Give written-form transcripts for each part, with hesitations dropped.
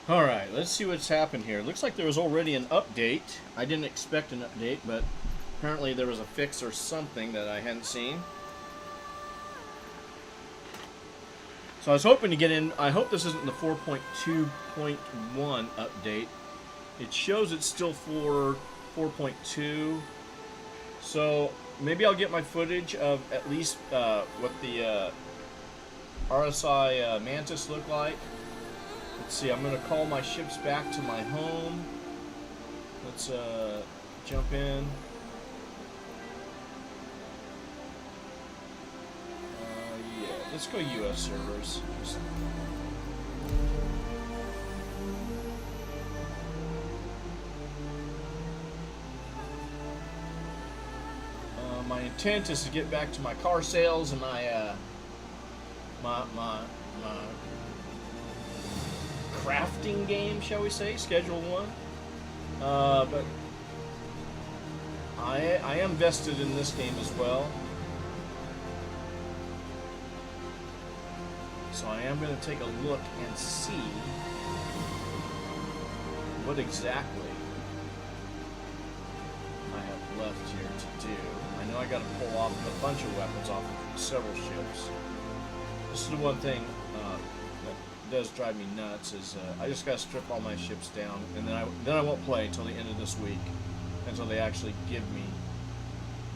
Alright, let's see what's happened here. Looks like there was already an update. I didn't expect an update, but apparently there was a fix or something that I hadn't seen. So I was hoping to get in. I hope this isn't the 4.2.1 update. It shows it's still for 4.2. So maybe I'll get my footage of at least what the RSI Mantis look like. Let's see, I'm going to call my ships back to my home. Let's jump in. Yeah, let's go US servers. My intent is to get back to my car sales and my crafting game, shall we say, Schedule 1. But I am vested in this game as well. So I am going to take a look and see what exactly I have left here to do. I know I got to pull off a bunch of weapons off of several ships. This is the one thing that does drive me nuts is I just got to strip all my ships down, and then I won't play until the end of this week, until they actually give me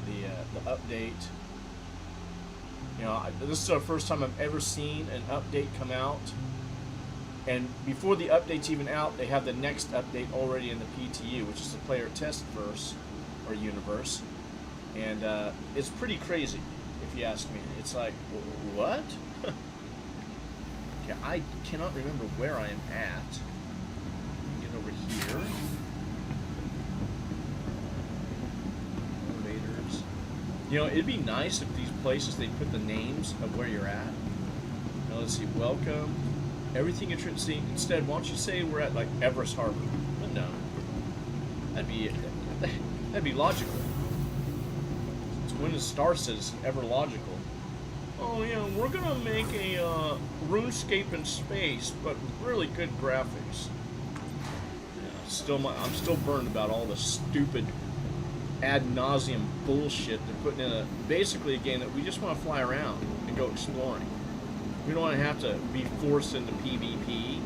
the update. You know, this is the first time I've ever seen an update come out, and before the update's even out, they have the next update already in the PTU, which is the player test verse or universe, and it's pretty crazy if you ask me. It's like, what? Okay, I cannot remember where I am at. Get over here. Elevators. You know, it'd be nice if these places, they put the names of where you're at. Now, let's see, welcome. Everything interesting. Instead, why don't you say we're at, like, Everest Harbor? But no. That'd be logical. It's when the Star Citizen ever logical. Oh yeah, we're gonna make a RuneScape in space, but really good graphics. Yeah, I'm still burned about all the stupid ad nauseum bullshit they're putting in basically a game that we just want to fly around and go exploring. We don't want to have to be forced into PvP.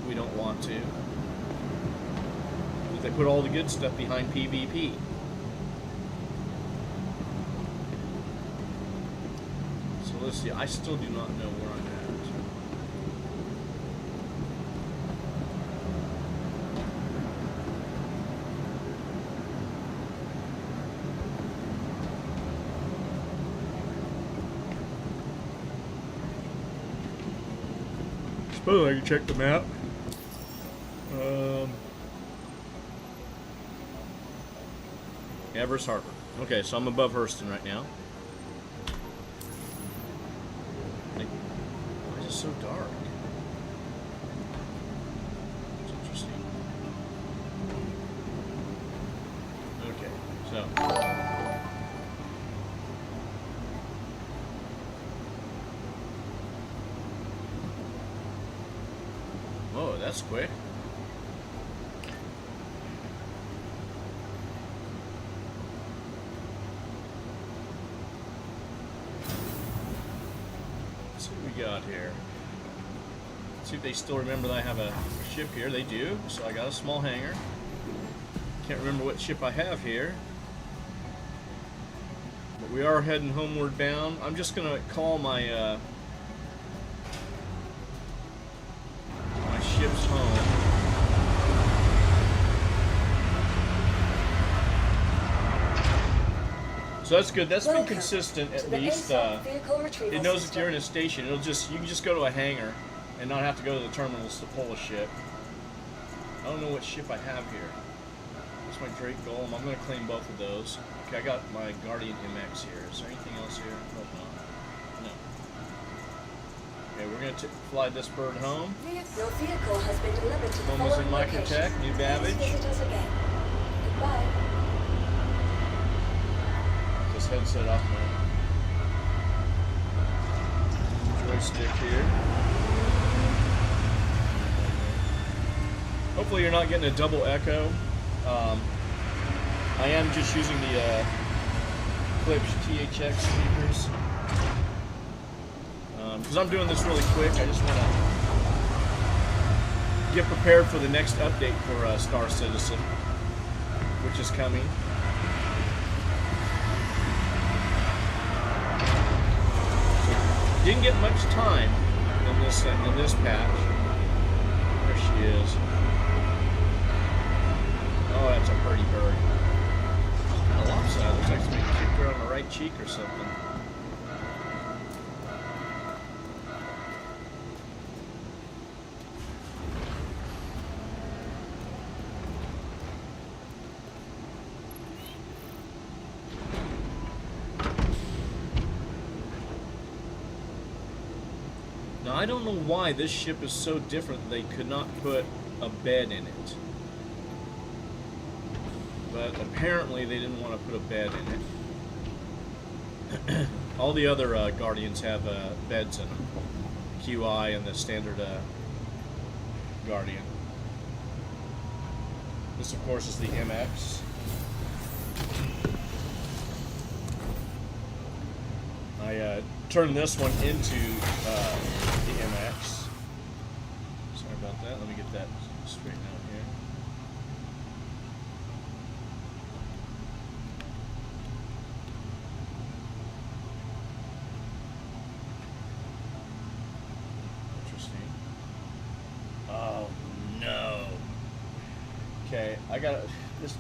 We don't want to. They put all the good stuff behind PvP. So let's see. I still do not know where I'm at. Suppose I can check the map. Everest Harbor. Okay, so I'm above Hurston right now. Why is it so dark? It's interesting. Okay, so. Whoa, that's quick. Got here. Let's see if they still remember that I have a ship here. They do. So I got a small hangar. Can't remember what ship I have here. But we are heading homeward bound. I'm just gonna call my my ships home. So that's good. That's been consistent at least. It knows if you're in a station. You can just go to a hangar and not have to go to the terminals to pull a ship. I don't know what ship I have here. That's my Drake Golem. I'm going to claim both of those. Okay, I got my Guardian MX here. Is there anything else here? Nope, no. Okay, we're going to fly this bird home. Your vehicle has been delivered to the Home is in following Microtech, location. New Babbage. Please visit us again. Goodbye. This headset off my joystick here. Hopefully you're not getting a double echo. I am just using the Klipsch THX speakers. Because I'm doing this really quick, I just want to get prepared for the next update for Star Citizen, which is coming. So, didn't get much time in this patch. There she is. Oh, that's a pretty bird. Kind of lopsided. Looks like somebody kicked her on the right cheek or something. Now, I don't know why this ship is so different they could not put a bed in it. But apparently they didn't want to put a bed in it. All the other Guardians have beds in them. QI and the standard Guardian. This, of course, is the MX. I turned this one into the MX. Sorry about that. Let me get that straightened out here. Interesting. Oh no. Okay, I got this.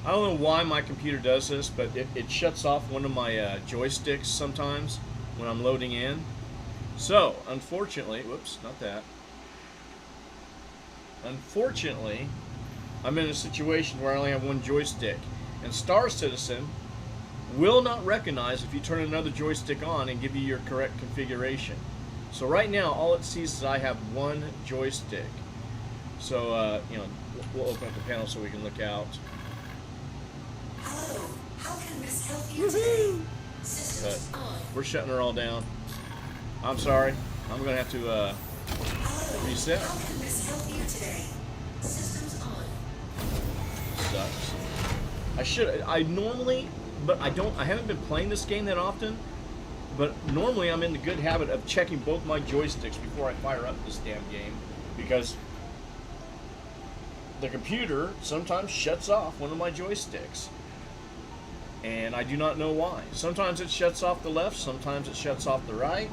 I don't know why my computer does this, but it shuts off one of my joysticks sometimes when I'm loading in. So, unfortunately, whoops, not that. Unfortunately, I'm in a situation where I only have one joystick. And Star Citizen will not recognize if you turn another joystick on and give you your correct configuration. So right now, all it sees is I have one joystick. So, you know, we'll open up the panel so we can look out. Hello. How can Miss help you today? Systems But on. we're shutting her all down. I'm sorry. I'm going to have to Hello. reset. How can Miss help you today? Systems on. Sucks. I normally, but I haven't been playing this game that often, but normally I'm in the good habit of checking both my joysticks before I fire up this damn game, because the computer sometimes shuts off one of my joysticks. And I do not know why. Sometimes it shuts off the left, sometimes it shuts off the right.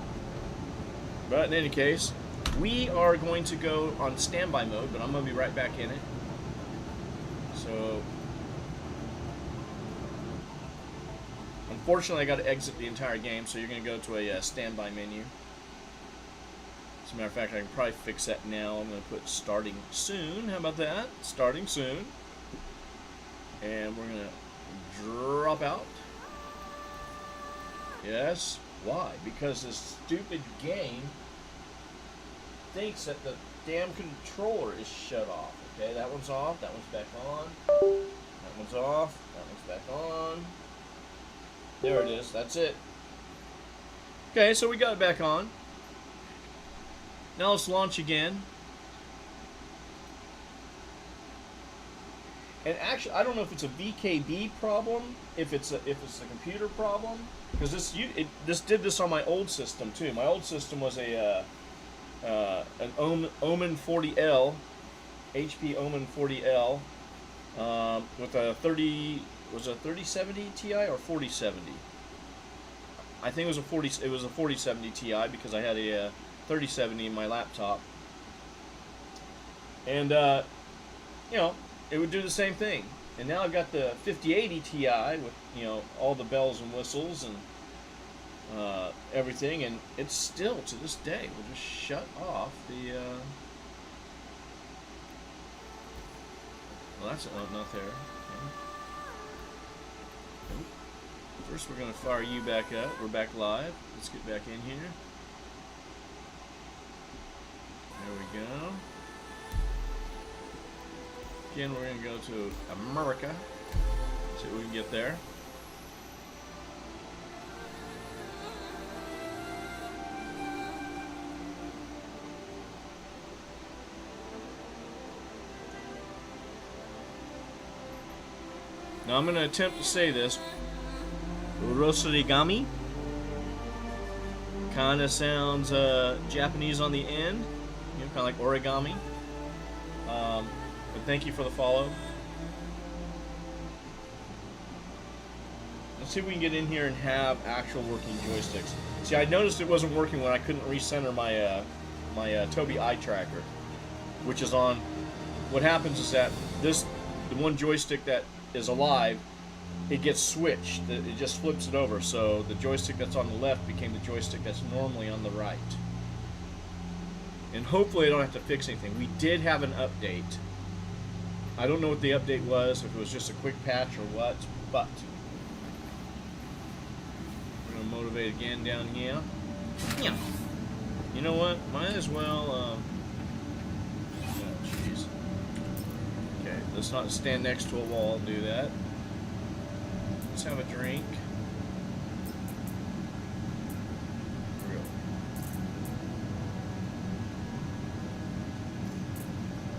But in any case, we are going to go on standby mode, but I'm going to be right back in it. So, unfortunately, I got to exit the entire game, so you're going to go to a standby menu. As a matter of fact, I can probably fix that now. I'm going to put starting soon. How about that? Starting soon. And we're going to drop out. Yes. Why? Because this stupid game thinks that the damn controller is shut off. Okay, that one's off. That one's back on. That one's off. That one's back on. There it is. That's it. Okay, so we got it back on. Now let's launch again. And actually, I don't know if it's a VKB problem, if it's a computer problem, because this did this on my old system too. My old system was an Omen 40L, HP Omen 40L, with a 3070 Ti or 4070. I think it was a 4070 Ti because I had a 3070 in my laptop, and you know, it would do the same thing. And now I've got the 5080 Ti with, you know, all the bells and whistles and everything, and it's still to this day will just shut off the. Well, that's not there. Okay. Nope. First, we're going to fire you back up. We're back live. Let's get back in here. There we go. Again, we're going to go to America. See what we can get there. Now I'm going to attempt to say this. Rosurigami. Kind of sounds Japanese on the end. You know, kind of like origami. But thank you for the follow. Let's see if we can get in here and have actual working joysticks. See, I noticed it wasn't working when I couldn't recenter my my Tobii eye tracker, which is on. What happens is that the one joystick that is alive, it gets switched. It just flips it over. So the joystick that's on the left became the joystick that's normally on the right. And hopefully I don't have to fix anything. We did have an update. I don't know what the update was, if it was just a quick patch or what, but we're going to motivate again down here. Yeah. You know what? Might as well, oh, jeez. Okay, let's not stand next to a wall and do that. Let's have a drink. Real.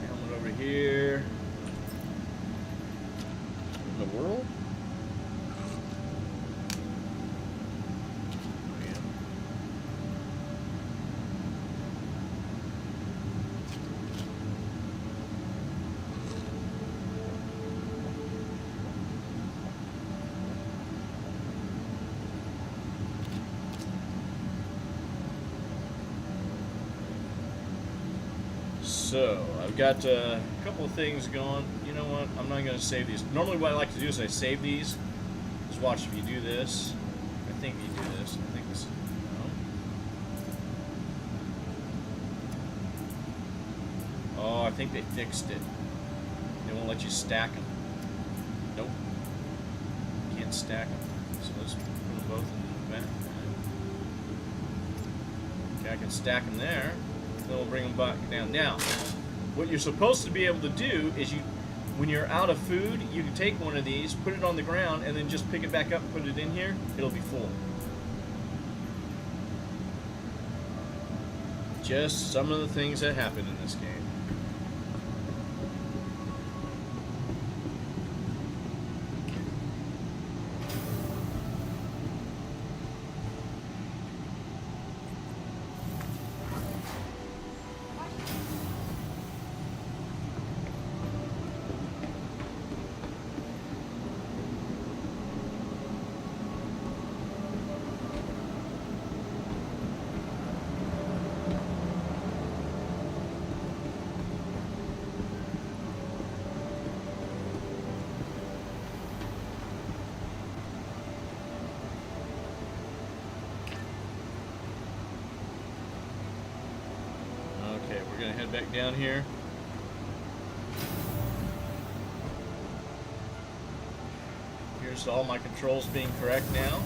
Helmet over here. In the world? Oh, yeah. So, I've got a couple of things going. You know what? I'm not going to save these. Normally what I like to do is I save these. Just watch if you do this. I think you do this. I think this. No. Oh, I think they fixed it. They won't let you stack them. Nope. Can't stack them. So let's put them both in the back. Okay, I can stack them there. Then we'll bring them back down. Now, what you're supposed to be able to do is when you're out of food, you can take one of these, put it on the ground, and then just pick it back up and put it in here. It'll be full. Just some of the things that happen in this game. We're going to head back down here. Here's all my controls being correct now.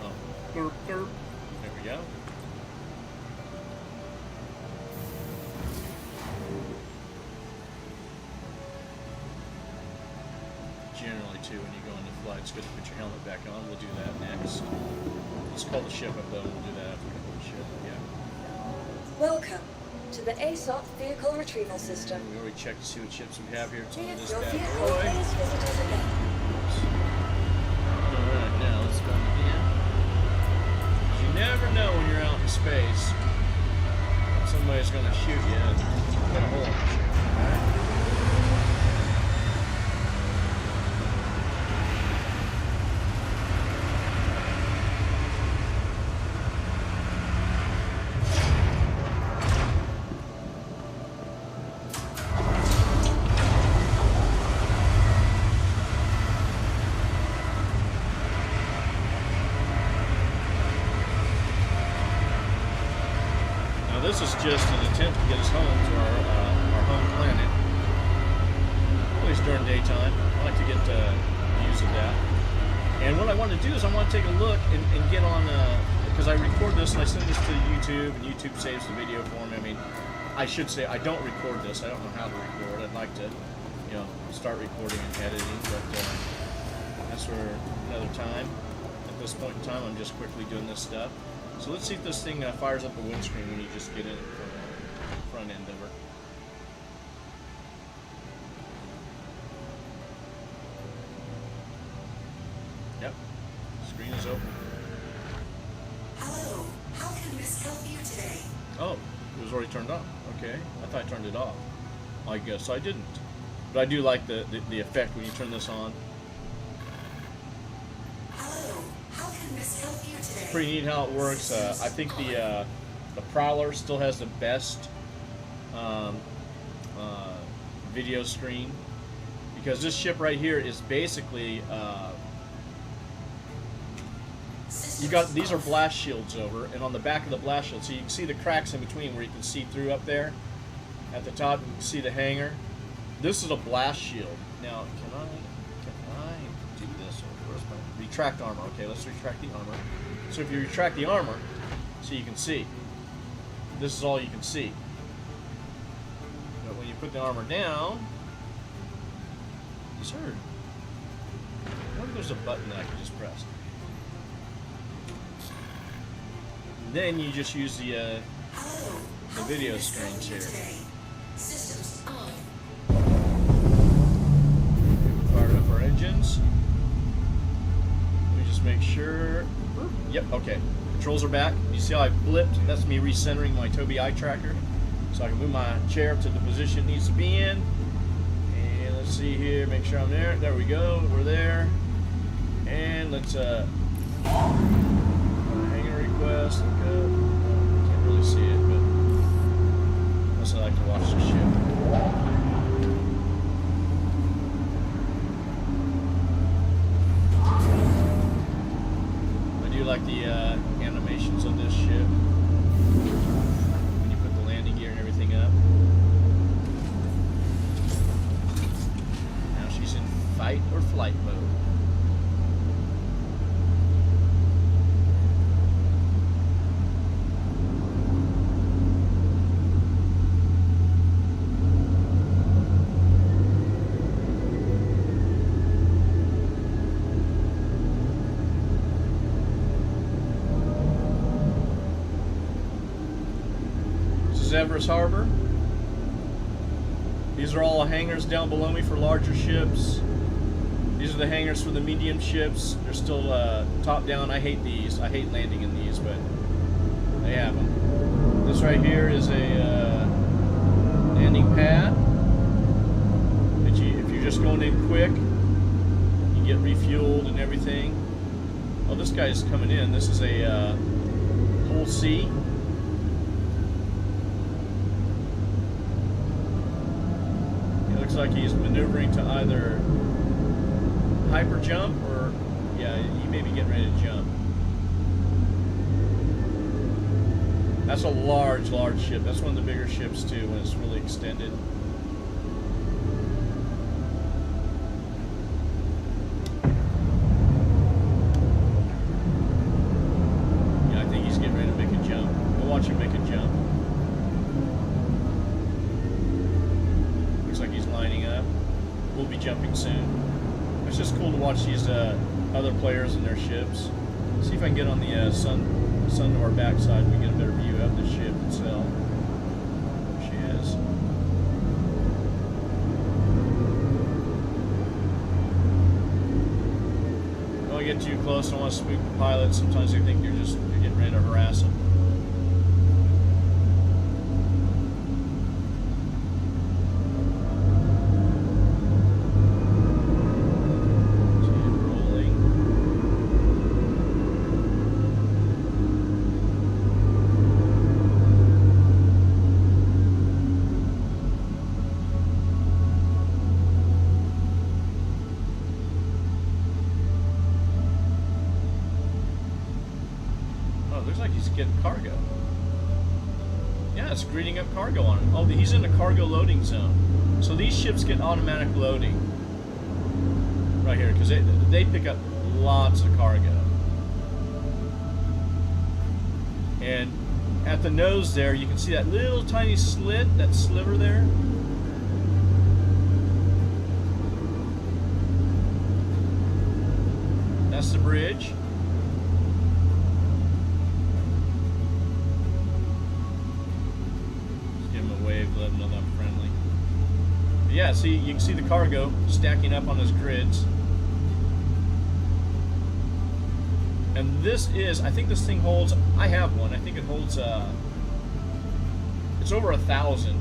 Oh, derp, derp. There we go. Generally, too, when you go into flight, it's good to put your helmet back on. We'll do that next. Let's call the ship up, though. We'll do that after we call the ship. Yeah. Welcome to the ASOP Vehicle Retrieval System. We already checked to see what ships we have here. It's on If this your bad vehicle boy. please visit us again. Alright, now let's go again. You never know when you're out in space. Somebody's going to shoot you and put a hole in the ship. Alright? This is just an attempt to get us home to our home planet. At least during daytime. I like to get views of that. And what I want to do is I want to take a look and get on, because I record this and I send this to YouTube, and YouTube saves the video for me. I mean, I should say I don't record this. I don't know how to record. I'd like to, start recording and editing, but that's for another time. At this point in time, I'm just quickly doing this stuff. So let's see if this thing fires up the windscreen when you just get in it from the front end of her. already turned on. Okay, I thought I turned it off. I guess I didn't. But I do like the effect when you turn this on. Hello, how can Miss help you today? It's pretty neat how it works. I think the Prowler still has the best video screen, because this ship right here is basically you got, these are blast shields over, and on the back of the blast shield, so you can see the cracks in between where you can see through up there. At the top, you can see the hangar. This is a blast shield. Now, can I do this? Where's my retract armor? Okay, let's retract the armor. So if you retract the armor, so you can see. This is all you can see. But when you put the armor down, sir, I wonder if there's a button that I can just press. Then you just use the video screens here. Systems on. Fired up our engines. Let me just make sure. Yep, okay. Controls are back. You see how I blipped? That's me recentering my Tobii eye tracker. So I can move my chair to the position it needs to be in. And let's see here, make sure I'm there. There we go, we're there. And let's hangar request, look up. Can't really see it, but unless I like to watch the ship. I do like the animations of this ship. When you put the landing gear and everything up. Now she's in fight or flight mode. Everest Harbor. These are all hangars down below me for larger ships. These are the hangars for the medium ships. They're still top down. I hate these. I hate landing in these, but they have them. This right here is a landing pad. That if you're just going in quick, you get refueled and everything. Oh, this guy's coming in. This is a Hull C. Looks like he's maneuvering to either hyper jump or, yeah, he may be getting ready to jump. That's a large ship. That's one of the bigger ships too when it's really extended. Yeah, I think he's getting ready to make a jump. We'll watch him make a jump. Looks like he's lining up. We'll be jumping soon. It's just cool to watch these other players and their ships. See if I can get on the sun to our backside. We get a better view of the ship itself. There she is. Don't get too close. Don't want to spook the pilot. Sometimes they think you're getting ready to harass them. Cargo. Yeah, it's greeting up cargo on it. Oh, he's in the cargo loading zone. So these ships get automatic loading right here because they pick up lots of cargo. And at the nose there, you can see that little tiny slit, that sliver there. That's the bridge. Let them know that I'm friendly. But yeah, see, you can see the cargo stacking up on those grids. And this is, I think this thing holds, I have one, I think it holds, it's It's over 1,000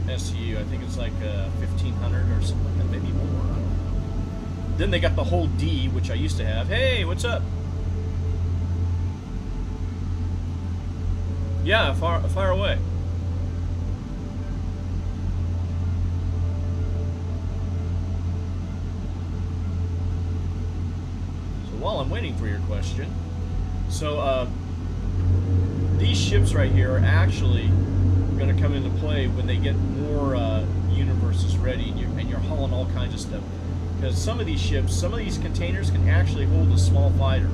SU. I think it's like 1,500 or something like that, maybe more. I don't know. Then they got the whole D, which I used to have. Hey, what's up? Yeah, fire away. So while I'm waiting for your question, so these ships right here are actually going to come into play when they get more universes ready, and you're hauling all kinds of stuff. Because some of these ships, some of these containers can actually hold a small fighter,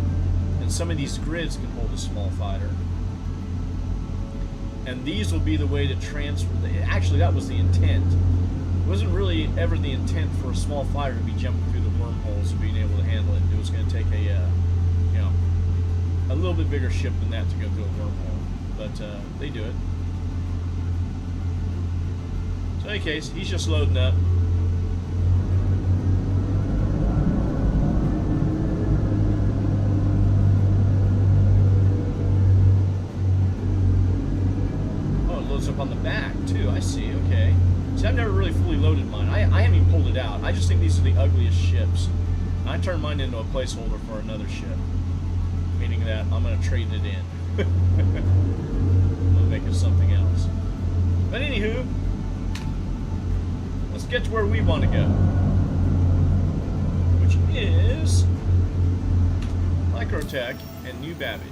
and some of these grids can hold a small fighter. And these will be the way to transfer. Actually, that was the intent. It wasn't really ever the intent for a small fighter to be jumping through the wormholes and being able to handle it. It was going to take a, you know, a little bit bigger ship than that to go through a wormhole. But they do it. So in any case, he's just loading up. Up on the back too. I see. Okay. See, I've never really fully loaded mine. I haven't even pulled it out. I just think these are the ugliest ships. I turned mine into a placeholder for another ship, meaning that I'm going to trade it in. I'm going to make it something else. But anywho, let's get to where we want to go, which is Microtech and New Babbage.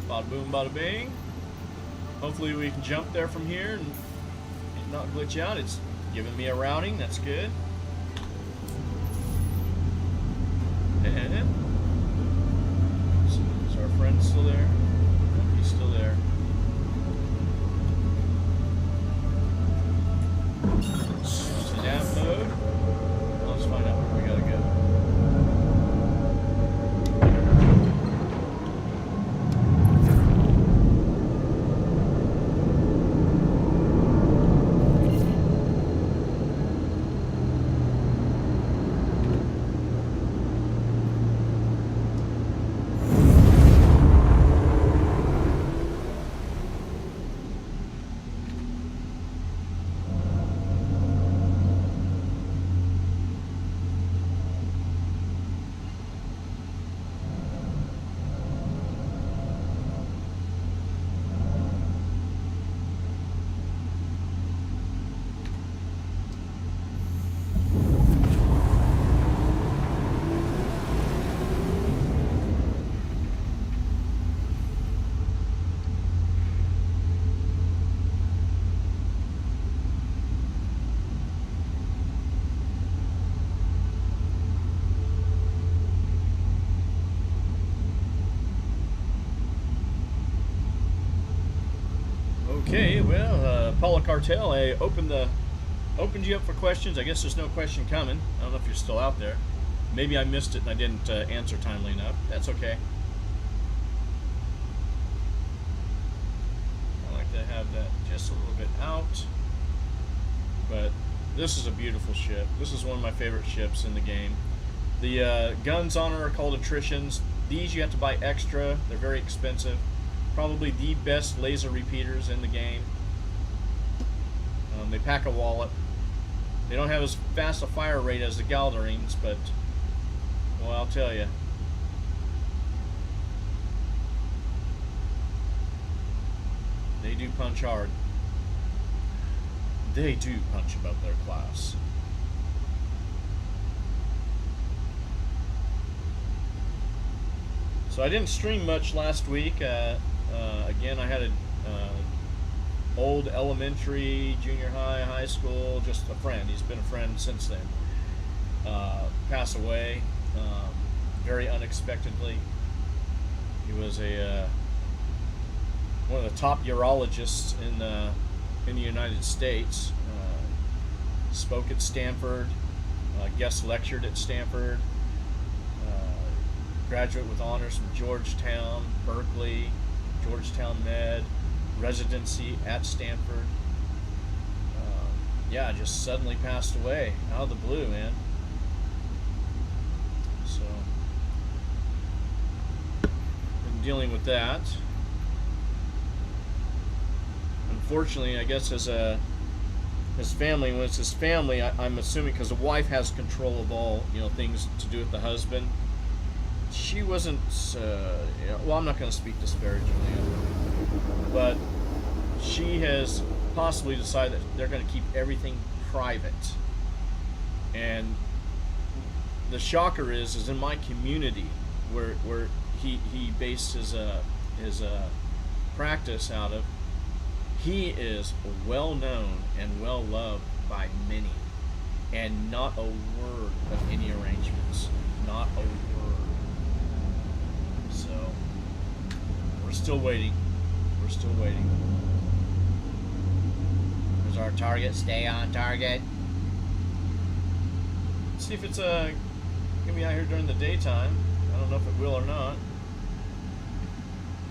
Bada boom, bada bing. Hopefully we can jump there from here and not glitch out. It's giving me a routing. That's good. And is our friend still there? No, he's still there. It's in nav mode. Let's find out where we gotta go. Okay, well, Paula Cartel, I opened you up for questions. I guess there's no question coming. I don't know if you're still out there. Maybe I missed it and I didn't answer timely enough. That's okay. I like to have that just a little bit out. But this is a beautiful ship. This is one of my favorite ships in the game. The guns on her are called attritions. These you have to buy extra. They're very expensive. Probably the best laser repeaters in the game. They pack a wallop. They don't have as fast a fire rate as the Galdarines, but, well, I'll tell you. They do punch hard. They do punch above their class. So I didn't stream much last week. Again, I had an old elementary, junior high, high school, just a friend. He's been a friend since then. Pass away very unexpectedly. He was one of the top urologists in the United States. Spoke at Stanford, guest lectured at Stanford. Graduate with honors from Georgetown, Berkeley, Georgetown Med, residency at Stanford. Yeah, just suddenly passed away out of the blue, man. So dealing with that. Unfortunately, I guess as his family, when it's his family, I'm assuming because the wife has control of all things to do with the husband. She wasn't. Well, I'm not going to speak disparagingly of her, but she has possibly decided that they're going to keep everything private. And the shocker is in my community where he based his practice out of. He is well known and well loved by many, and not a word of any arrangements. Not a word. So we're still waiting. We're still waiting. There's our target. Stay on target. Let's see if it's gonna be out here during the daytime. I don't know if it will or not.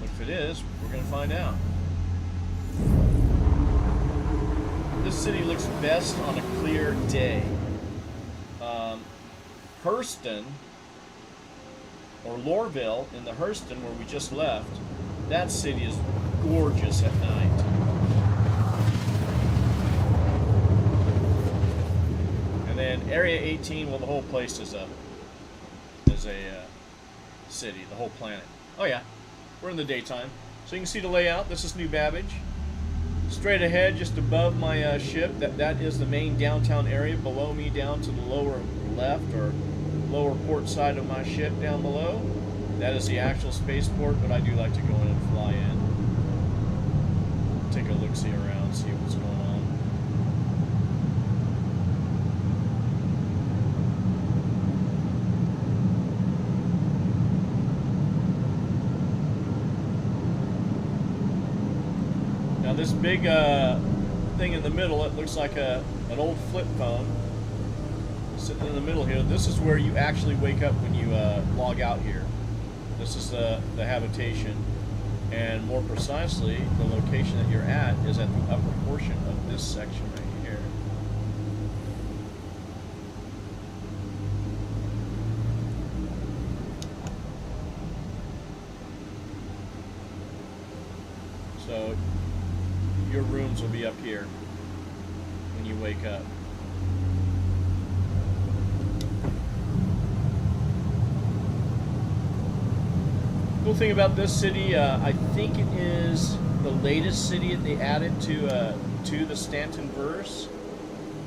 But if it is, we're gonna find out. This city looks best on a clear day. Hurston, or Lorville in the Hurston where we just left, that city is gorgeous at night. And then Area 18, well, the whole place is a city, the whole planet. Oh yeah, we're in the daytime. So you can see the layout. This is New Babbage. Straight ahead, just above my ship, that is the main downtown area. Below me, down to the lower left or lower port side of my ship down below, that is the actual spaceport, but I do like to go in and fly in. Take a look-see around, see what's going on. Now this big thing in the middle, it looks like an old flip phone sitting in the middle here. This is where you actually wake up when you log out here. This is the habitation, and more precisely, the location that you're at is at the upper portion of this section right here. So your rooms will be up here when you wake up. Cool thing about this city, I think it is the latest city that they added to the Stanton verse,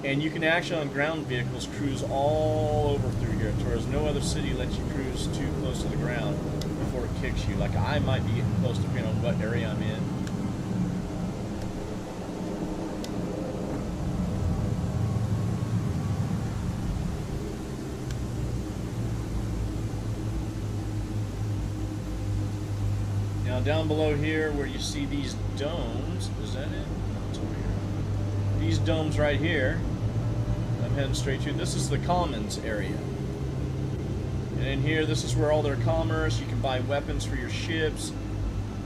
and you can actually on ground vehicles cruise all over through here, whereas no other city lets you cruise too close to the ground before it kicks you. Like I might be getting close depending on what area I'm in. Now down below here where you see these domes, is that it? No, it's over here. These domes right here, I'm heading straight to. This is the commons area. And in here, this is where all their commerce, you can buy weapons for your ships,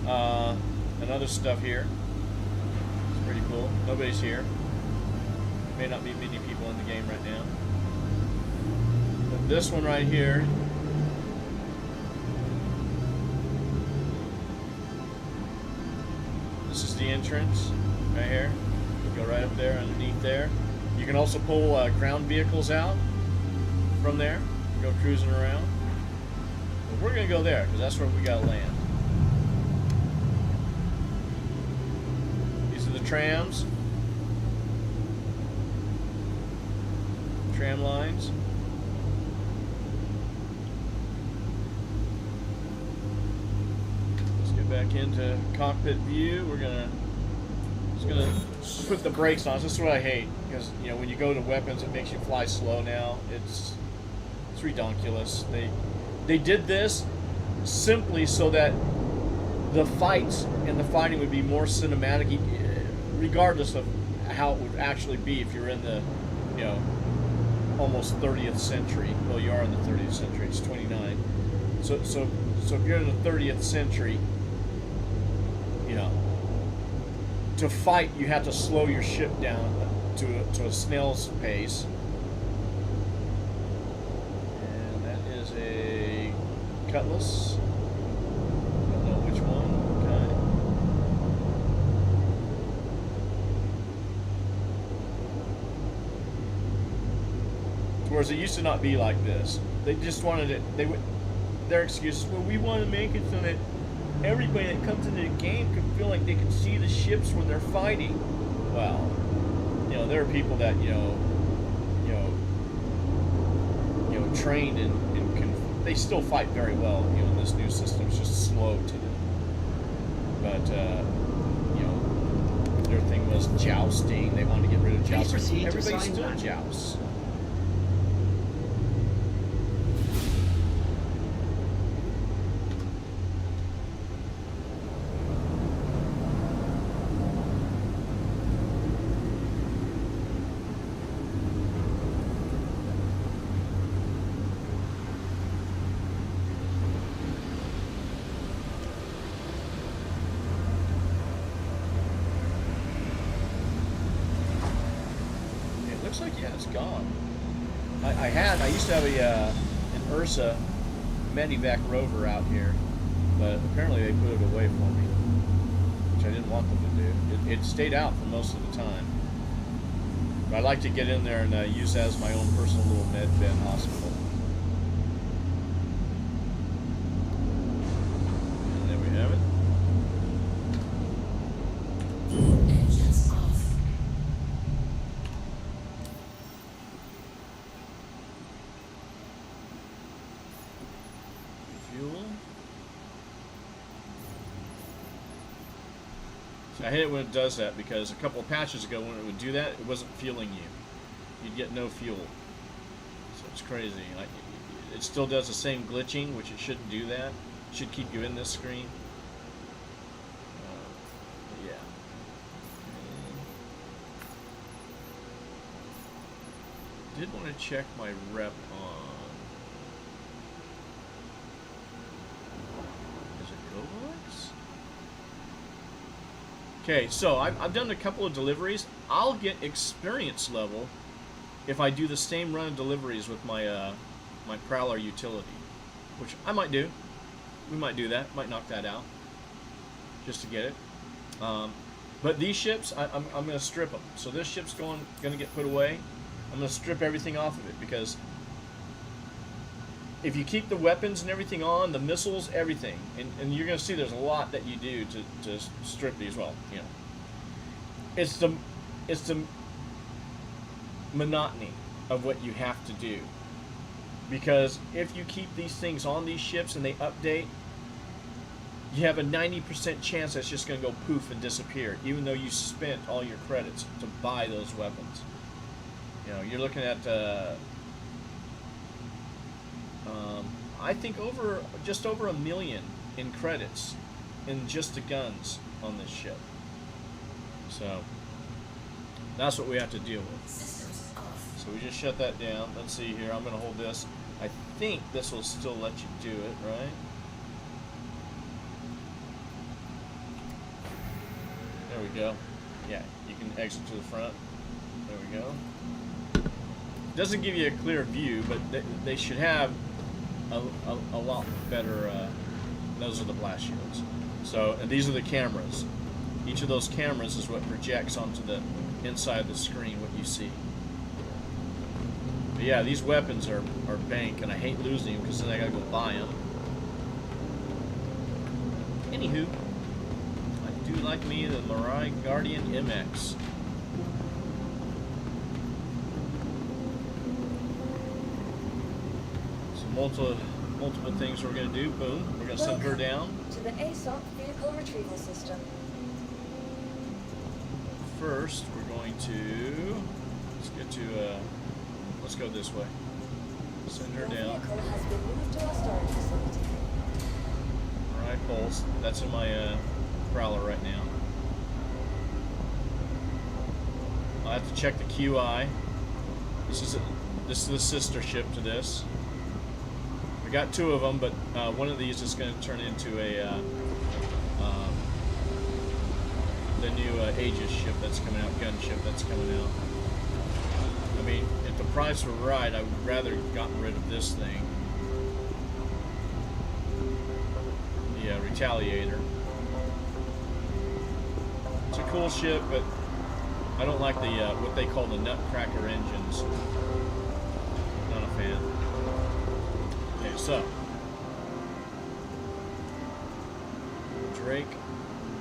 and other stuff here. It's pretty cool. Nobody's here. May not be many people in the game right now. But this one right here, this is the entrance right here. You go right up there underneath there. You can also pull ground vehicles out from there. Go cruising around. But we're going to go there because that's where we got to land. These are the trams. Tram lines. Let's get back into cockpit view. We're just gonna put the brakes on. This is what I hate because when you go to weapons, it makes you fly slow now. It's redonkulous. They did this simply so that the fights and the fighting would be more cinematic, regardless of how it would actually be if you're in the almost 30th century. Well, you are in the 30th century. It's 29. So if you're in the 30th century, to fight you have to slow your ship down to a snail's pace. And that is a Cutlass. I don't know Wars, it used to not be like this. They just wanted it. They would. Their excuses, well, we want to make it so that everybody that comes into the game can feel like they can see the ships when they're fighting. Well, you know, there are people that trained and can. They still fight very well. You know, in this new system, it's just slow to them. But their thing was jousting. They wanted to get rid of jousting. proceed to Everybody sign still that. jousts. Looks like, yeah, it's gone. I used to have an Ursa Medivac rover out here, but apparently they put it away for me, which I didn't want them to do. It stayed out for most of the time. But I like to get in there and use that as my own personal little med bed hospital. And there we have it. Engines off. Fuel. So I hate it when it does that, because a couple of patches ago when it would do that, it wasn't fueling you. You'd get no fuel. So it's crazy. It still does the same glitching, which it shouldn't do that. It should keep you in this screen. But yeah. Did want to check my rep on. Is it Gobox? Okay, so I've done a couple of deliveries. I'll get experience level if I do the same run of deliveries with my my Prowler utility, which I might do. We might do that. Might knock that out just to get it. But these ships, I'm going to strip them. So this ship's going to get put away. I'm going to strip everything off of it, because if you keep the weapons and everything on, the missiles, everything, and you're going to see there's a lot that you do to strip these. Well, you know, it's the monotony of what you have to do. Because if you keep these things on these ships and they update, you have a 90% chance that's just going to go poof and disappear, even though you spent all your credits to buy those weapons. You know, you're looking at, I think just over 1 million in credits in just the guns on this ship. So that's what we have to deal with. Systems off. So we just shut that down. Let's see here. I'm going to hold this. I think this will still let you do it, right? There we go. Yeah, you can exit to the front. There we go. Doesn't give you a clear view, but they should have a lot better. Those are the blast shields. So, and these are the cameras. Each of those cameras is what projects onto the inside of the screen what you see. But yeah, these weapons are bank, and I hate losing them because then I gotta go buy them. Anywho, I do like me the Mirai Guardian MX. So multiple things we're gonna do. Boom, we're gonna send her down. To the ASOP vehicle retrieval system. First, we're going to let's go this way. Send her Your down. vehicle has been moved to our storage facility. All right, Pulse. That's in my Prowler right now. I'll have to check the QI. This is the sister ship to this. We got two of them, but one of these is going to turn into the new Aegis ship that's coming out, gunship that's coming out. I mean, if the price were right, I would rather have gotten rid of this thing. The Retaliator. It's a cool ship, but I don't like the what they call the nutcracker engines. So, Drake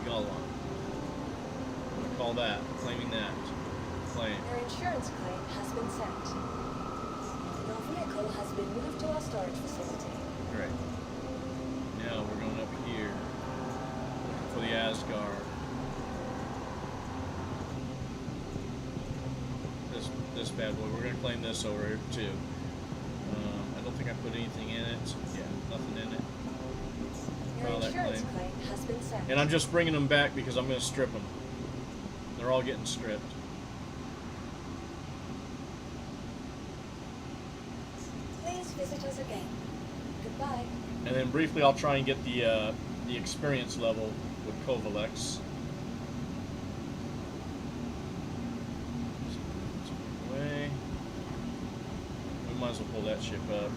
Gullon. I'm gonna call that, claiming that. Claim. Your insurance claim has been sent. Your vehicle has been moved to our storage facility. Great. Now we're going up here. Looking for the Asgard. This bad boy. We're gonna claim this over here too. I don't think I put anything in it. Yeah, nothing in it. Your File that insurance claim. claim has been sent. And I'm just bringing them back because I'm gonna strip them. They're all getting stripped. Please visit us again. Goodbye. And then briefly, I'll try and get the experience level with Kovalex. Away. We might as well pull that ship up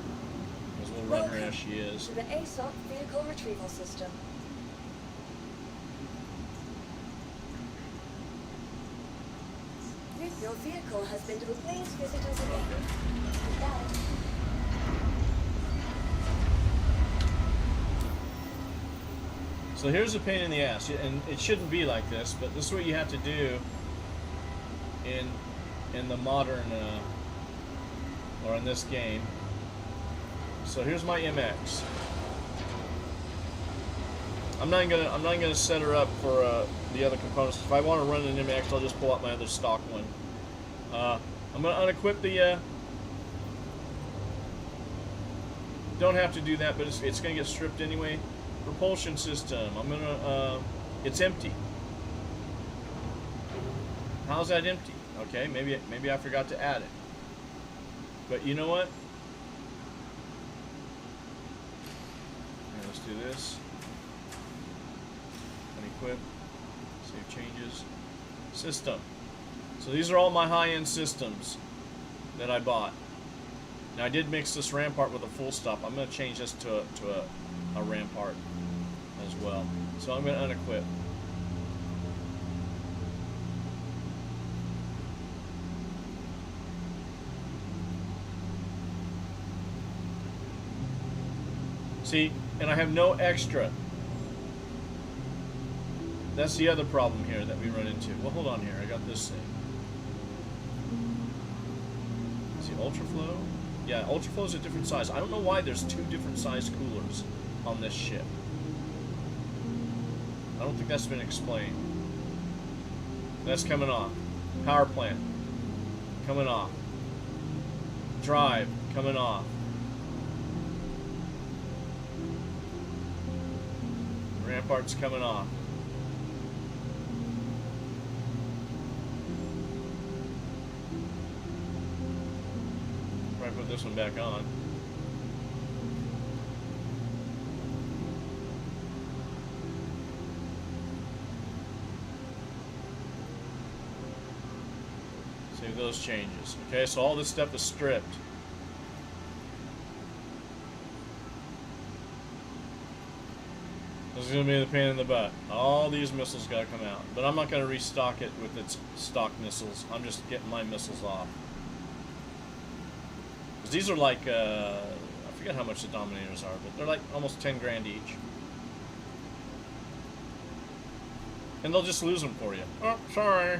because we'll run her as she is. To the ASOP vehicle retrieval system. Your vehicle has been to the Please visit us again. Goodbye. So here's a pain in the ass, and it shouldn't be like this, but this is what you have to do in the modern or in this game. So here's my MX. I'm not gonna set her up for the other components. If I want to run an MX, I'll just pull out my other stock one. I'm gonna unequip the. Don't have to do that, but it's gonna get stripped anyway. Propulsion system. I'm gonna. It's empty. How's that empty? Okay, maybe I forgot to add it. But you know what? Right, let's do this. Unequip. Save changes. System. So these are all my high-end systems that I bought. Now I did mix this Rampart with a full stop. I'm going to change this to a Rampart as well. So I'm going to unequip. See, and I have no extra. That's the other problem here that we run into. Well, hold on here. I got this thing. See, Ultraflow? Yeah, Ultraflow is a different size. I don't know why there's two different size coolers on this ship. I don't think that's been explained. That's coming off. Power plant. Coming off. Drive. Coming off. Rampart's coming off. Probably put this one back on. Save those changes. Okay, so all this stuff is stripped. This is going to be the pain in the butt. All these missiles got to come out. But I'm not going to restock it with its stock missiles. I'm just getting my missiles off. Because these are like, I forget how much the Dominators are, but they're like almost 10 grand each. And they'll just lose them for you. Oh, sorry.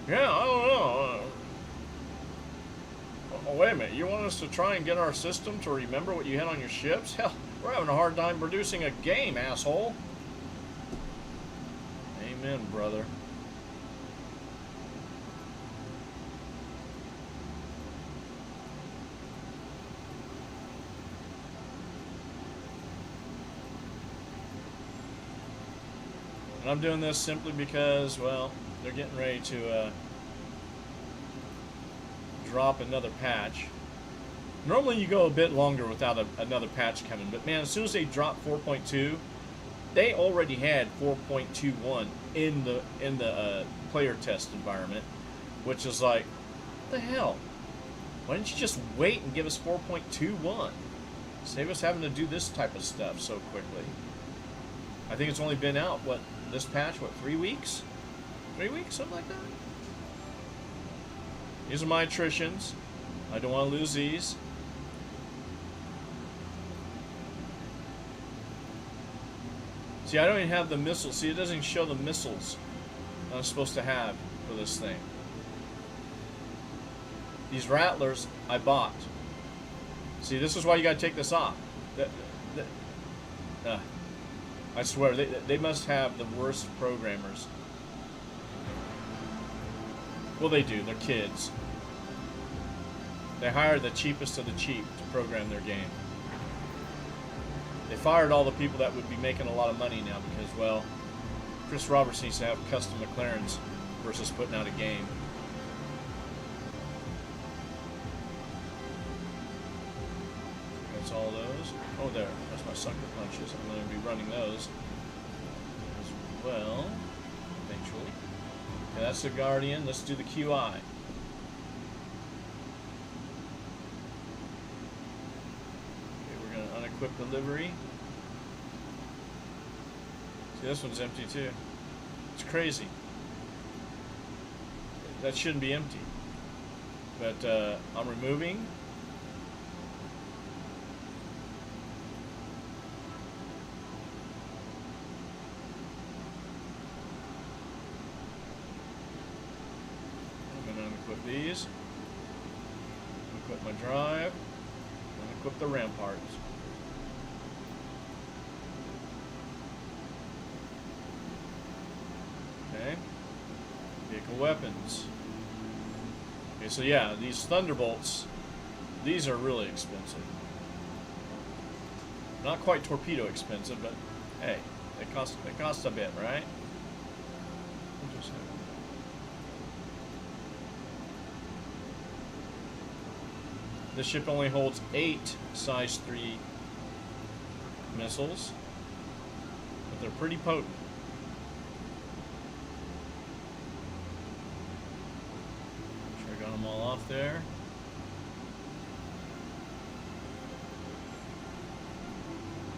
Yeah, I don't know. Oh, wait a minute. You want us to try and get our system to remember what you had on your ships? Hell, we're having a hard time producing a game, asshole. Amen, brother. And I'm doing this simply because, well, they're getting ready to drop another patch. Normally you go a bit longer without another patch coming, but man, as soon as they dropped 4.2, they already had 4.21 in the player test environment, which is like, what the hell? Why didn't you just wait and give us 4.21? Save us having to do this type of stuff so quickly. I think it's only been out, what, this patch, what, 3 weeks? 3 weeks, something like that? These are my attritions. I don't want to lose these. See, I don't even have the missiles. See, it doesn't even show the missiles I'm supposed to have for this thing. These Rattlers I bought. See, this is why you gotta take this off. I swear, they must have the worst programmers. Well, they do. They're kids. They hired the cheapest of the cheap to program their game. They fired all the people that would be making a lot of money now because, well, Chris Roberts needs to have custom McLarens versus putting out a game. That's all those. Oh, there's my sucker punches. I'm going to be running those as well, eventually. Okay, that's the Guardian. Let's do the QI. Unequip delivery. See, this one's empty too. It's crazy. That shouldn't be empty. But I'm removing. I'm going to unequip these. Unequip my drive. Unequip the ramparts. Okay. Vehicle weapons. Okay, so yeah, these Thunderbolts, these are really expensive. Not quite torpedo expensive, but hey, they cost a bit, right? This ship only holds 8 size 3 missiles, but they're pretty potent. Them all off there.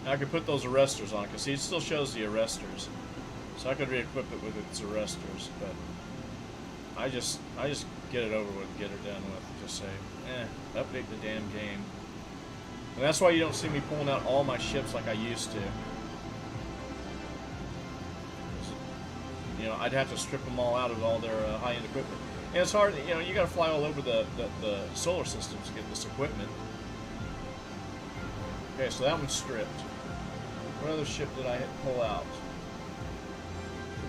Now I could put those arresters on, because see, it still shows the arresters, so I could re-equip it with its arresters. But I just get it over with, get her done with. Just say, update the damn game. And that's why you don't see me pulling out all my ships like I used to. You know, I'd have to strip them all out of all their high-end equipment. And it's hard, you know, you got to fly all over the solar system to get this equipment. Okay, so that one's stripped. What other ship did I pull out?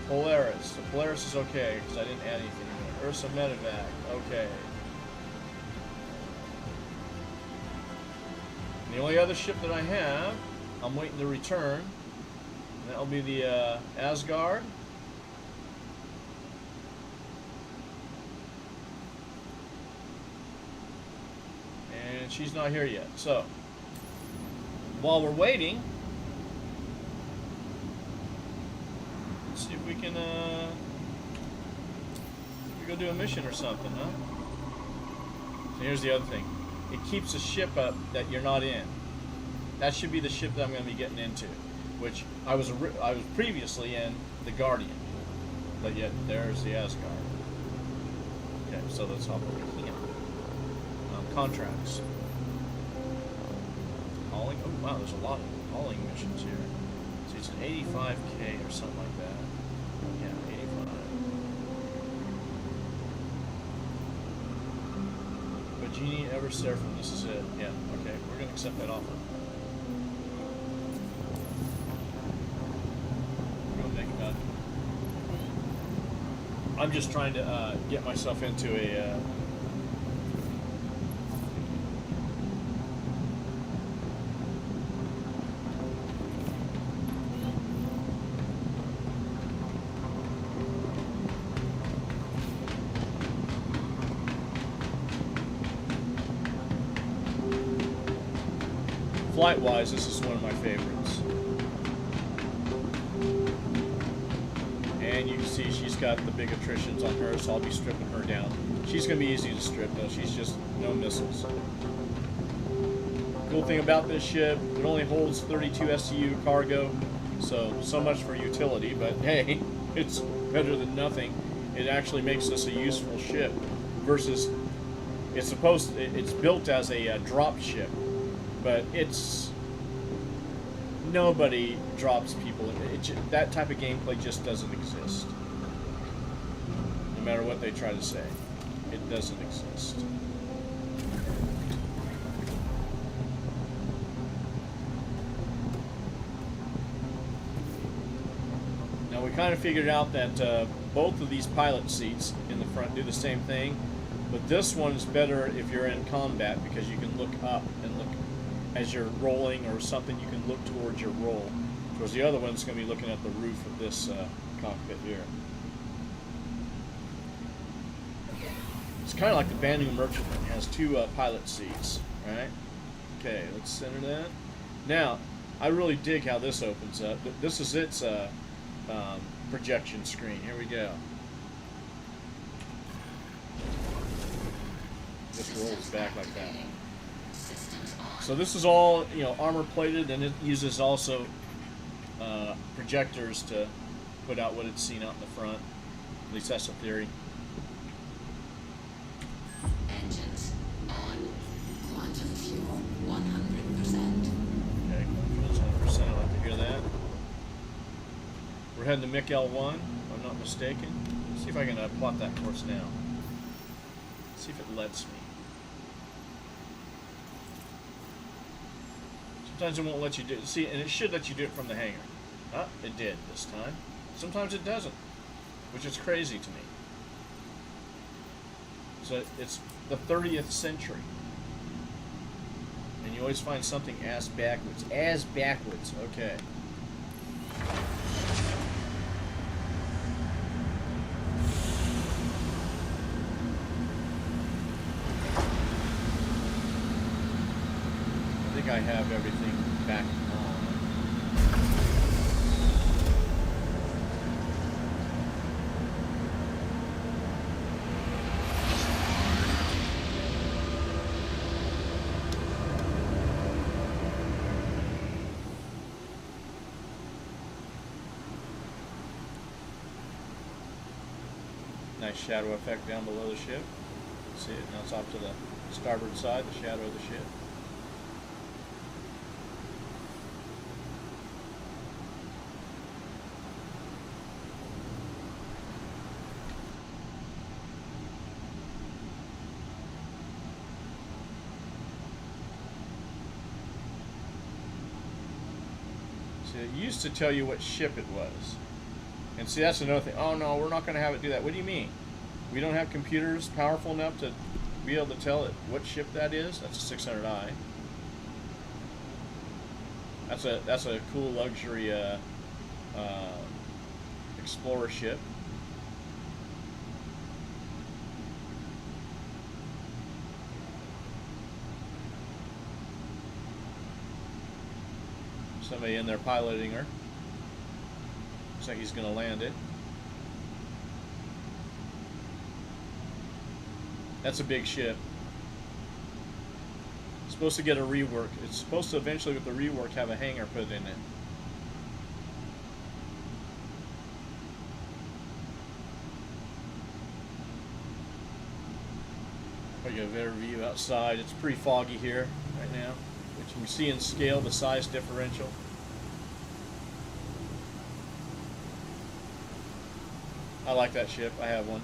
Polaris. The Polaris is okay, because I didn't add anything. Ursa Medevac. Okay. And the only other ship that I have, I'm waiting to return. And that'll be the Asgard. And she's not here yet. So, while we're waiting, let's see if we can go do a mission or something, huh? So here's the other thing. It keeps a ship up that you're not in. That should be the ship that I'm going to be getting into, which I was previously in the Guardian, but yet there's the Asgard. Okay, so let's hop over here. Contracts. Hauling. Oh wow, there's a lot of hauling missions here. So it's an 85K or something like that. Yeah, 85. Virginia Ever Seraphim, this is it. Yeah, okay, we're gonna accept that offer. We're gonna think about it. I'm just trying to get myself into a flight-wise, this is one of my favorites. And you can see she's got the big attritions on her, so I'll be stripping her down. She's going to be easy to strip, though. She's just no missiles. Cool thing about this ship, it only holds 32 SCU cargo, so much for utility, but hey, it's better than nothing. It actually makes this a useful ship, versus it's built as a drop ship. But it's nobody drops people. That type of gameplay just doesn't exist. No matter what they try to say, it doesn't exist. Now we kind of figured out that both of these pilot seats in the front do the same thing, but this one's better if you're in combat because you can look up and look as you're rolling or something. You can look towards your roll, whereas the other one's going to be looking at the roof of this cockpit here. It's kind of like the Banu Merchantman. It has two pilot seats, right? Okay, let's center that. Now, I really dig how this opens up. This is its projection screen. Here we go. Just rolls back like that. So this is all, you know, armor plated, and it uses also projectors to put out what it's seen out in the front. At least that's the theory. Engines on. Quantum fuel 100%. Okay, fuel's 100%. I'd like to hear that. We're heading to MiG-L1, if I'm not mistaken. Let's see if I can plot that course now. Let's see if it lets me. Sometimes it won't let you do it. See, and it should let you do it from the hangar. Ah, it did this time. Sometimes it doesn't, which is crazy to me. So it's the 30th century. And you always find something ass backwards. Ass backwards, okay. I think I have everything back on. Nice shadow effect down below the ship. See it? Now it's off to the starboard side, the shadow of the ship. It used to tell you what ship it was. And see, that's another thing. Oh no, we're not going to have it do that. What do you mean? We don't have computers powerful enough to be able to tell it what ship that is? That's a 600i. That's a cool luxury explorer ship. Somebody in there piloting her. Looks like he's going to land it. That's a big ship. It's supposed to get a rework. It's supposed to eventually, with the rework, have a hangar put in it. I get a better view outside. It's pretty foggy here right now. Which you can see in scale, the size differential. I like that ship. I have one.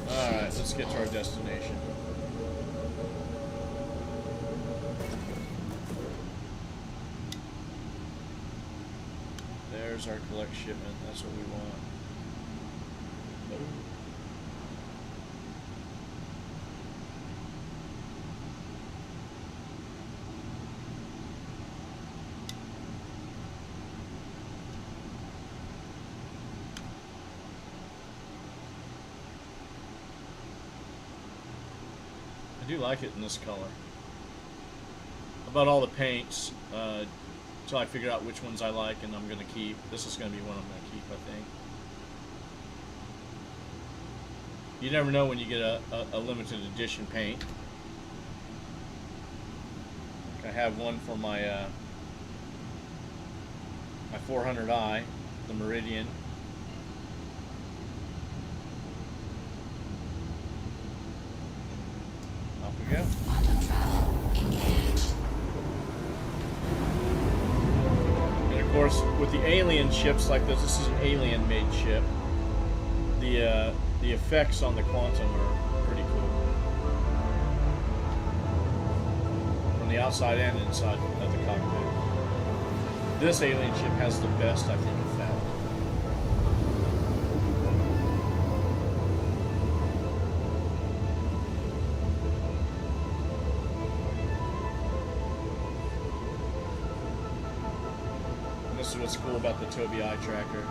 Alright, let's get to our destination. There's our collect shipment. That's what we want. Oh. I do like it in this color. About all the paints, until I figure out which ones I like and I'm going to keep. This is going to be one I'm going to keep, I think. You never know when you get a limited edition paint. I have one for my my 400i, the Meridian. alien ships like this is an alien-made ship. The effects on the Quantum are pretty cool. From the outside and inside of the cockpit. This alien ship has the best, I think, effect. This is what's cool about the Tobii eye tracker.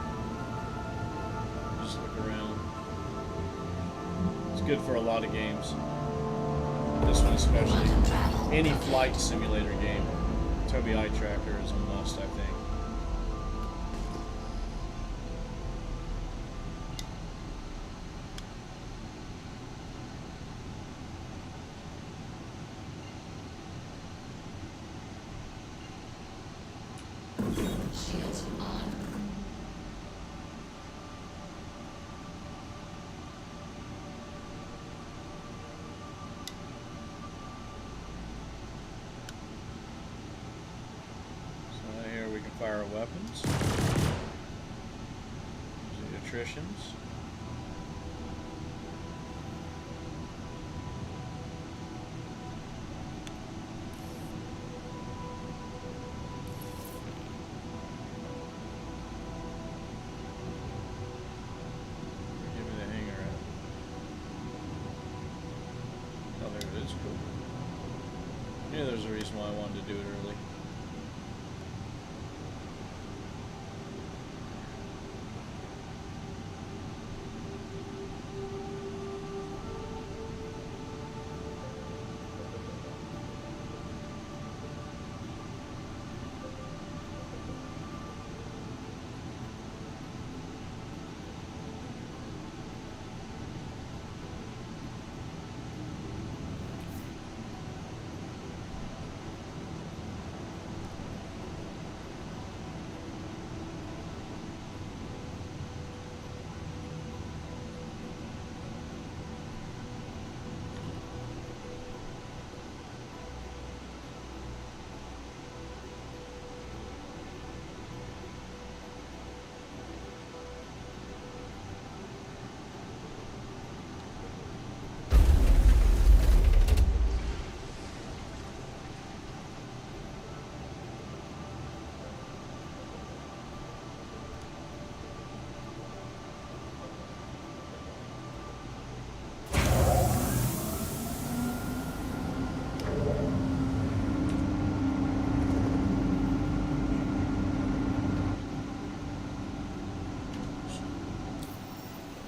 Just look around. It's good for a lot of games. This one especially. Any flight simulator game, Tobii eye tracker is a must, I think. Shields on. So here we can fire our weapons. The attritions. Give me the hanger out. Oh, there it is. Cool. Yeah, there's a reason why I wanted to do it early.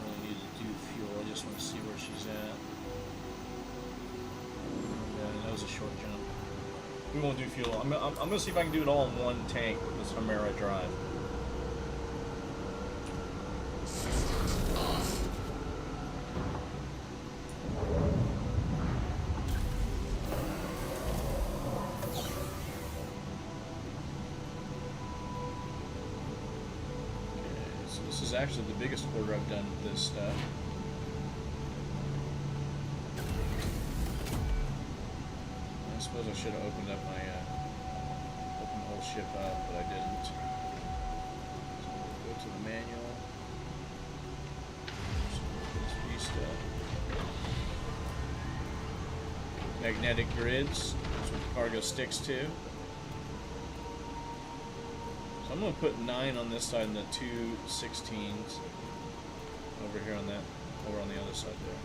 Really need to do fuel. I just want to see where she's at. Yeah, that was a short jump. We won't do fuel. I'm going to see if I can do it all in one tank with this Humera drive. Okay, so this is actually the biggest order I've done with this stuff. I suppose I should have opened up my opened the whole ship up, but I didn't. So we'll go to the manual. So we'll put this piece up. Magnetic grids. That's what the cargo sticks to. So I'm gonna put 9 on this side and the 2 16s over here on that, over on the other side there.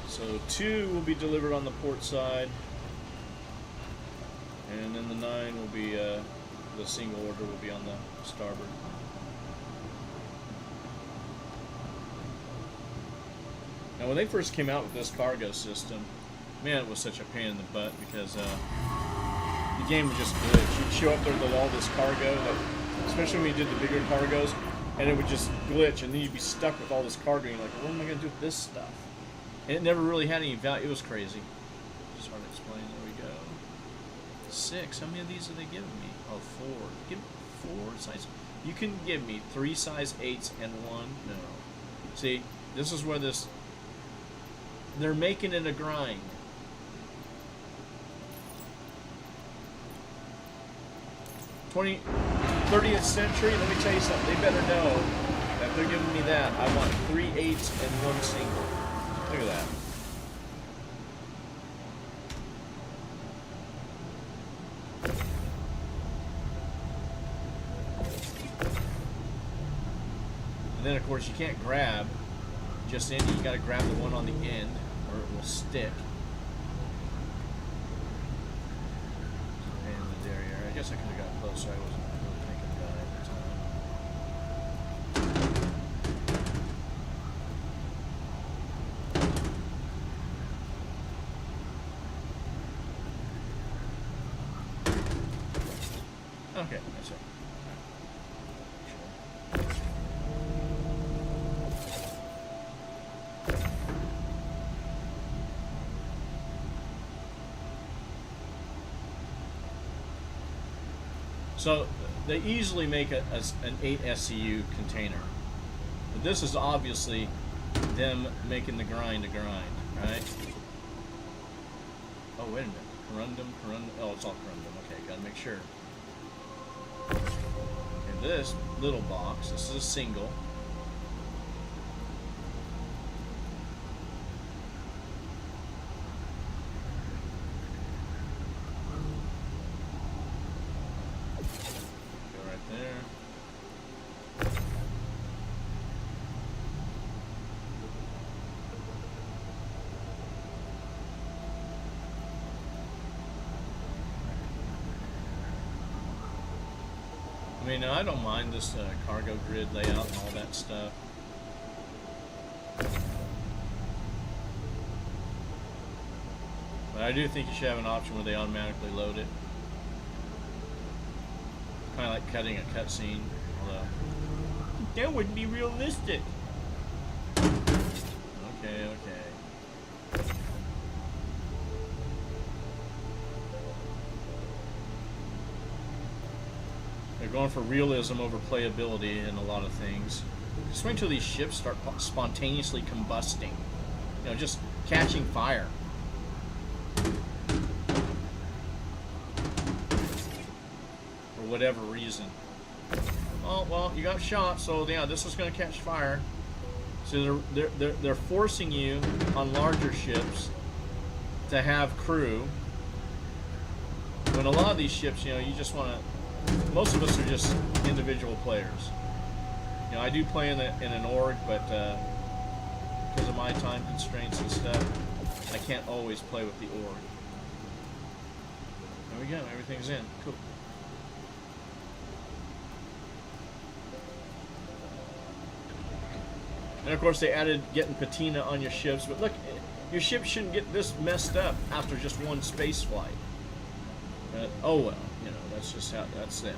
So 2 will be delivered on the port side, and then the 9 will be, the single order will be on the starboard. Now when they first came out with this cargo system, man, it was such a pain in the butt because the game would just glitch. You'd show up there with all this cargo, especially when you did the bigger cargoes, and it would just glitch, and then you'd be stuck with all this cargo, and you're like, what am I going to do with this stuff? And it never really had any value. It was crazy. Just hard to explain. There we go. 6. How many of these are they giving me? Oh, 4. Give me 4 size. You can give me 3 size 8s and 1? No. See, this is where this... They're making it a grind. 30th century, let me tell you something. They better know that if they're giving me that, I want 3 8s and 1 single. Look at that. And then, of course, you can't grab just any. You got to grab the one on the end, or it will stick. And the derriere. I guess I could have got closer. I wasn't really thinking about it at the time. Okay, that's it. So they easily make an 8 SCU container. But this is obviously them making the grind to grind, right? Oh, wait a minute. Corundum. Oh, it's all corundum. Okay, gotta make sure. Okay, this little box, this is a single. I mean, I don't mind this cargo grid layout and all that stuff. But I do think you should have an option where they automatically load it. Kind of like cutting a cutscene, although that wouldn't be realistic. Okay. They're going for realism over playability in a lot of things. Just wait until these ships start spontaneously combusting. You know, just catching fire. For whatever reason. Oh, well, you got shot, so yeah, this is going to catch fire. So they're forcing you on larger ships to have crew. When a lot of these ships, you know, you just want to. Most of us are just individual players. You know, I do play in an org, but because of my time constraints and stuff, I can't always play with the org. There we go. Everything's in. Cool. And of course, they added getting patina on your ships. But look, your ship shouldn't get this messed up after just one space flight. Oh well. You know, that's just how, that's them.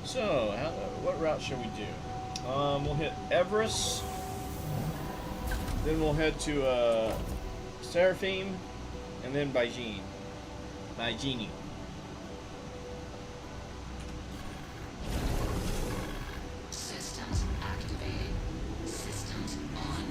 So, what route should we do? We'll hit Everest, then we'll head to Seraphim, and then Baijin. Systems activating. Systems on.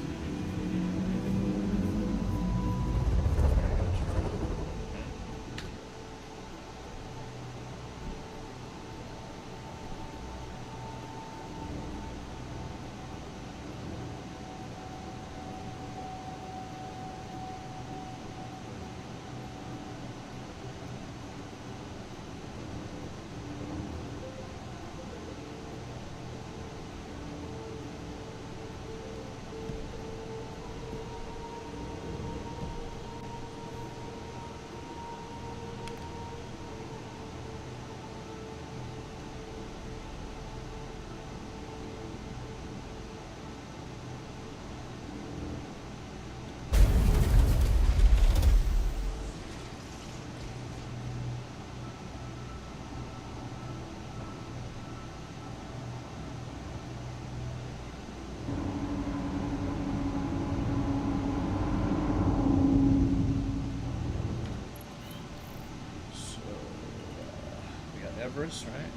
Everest, right?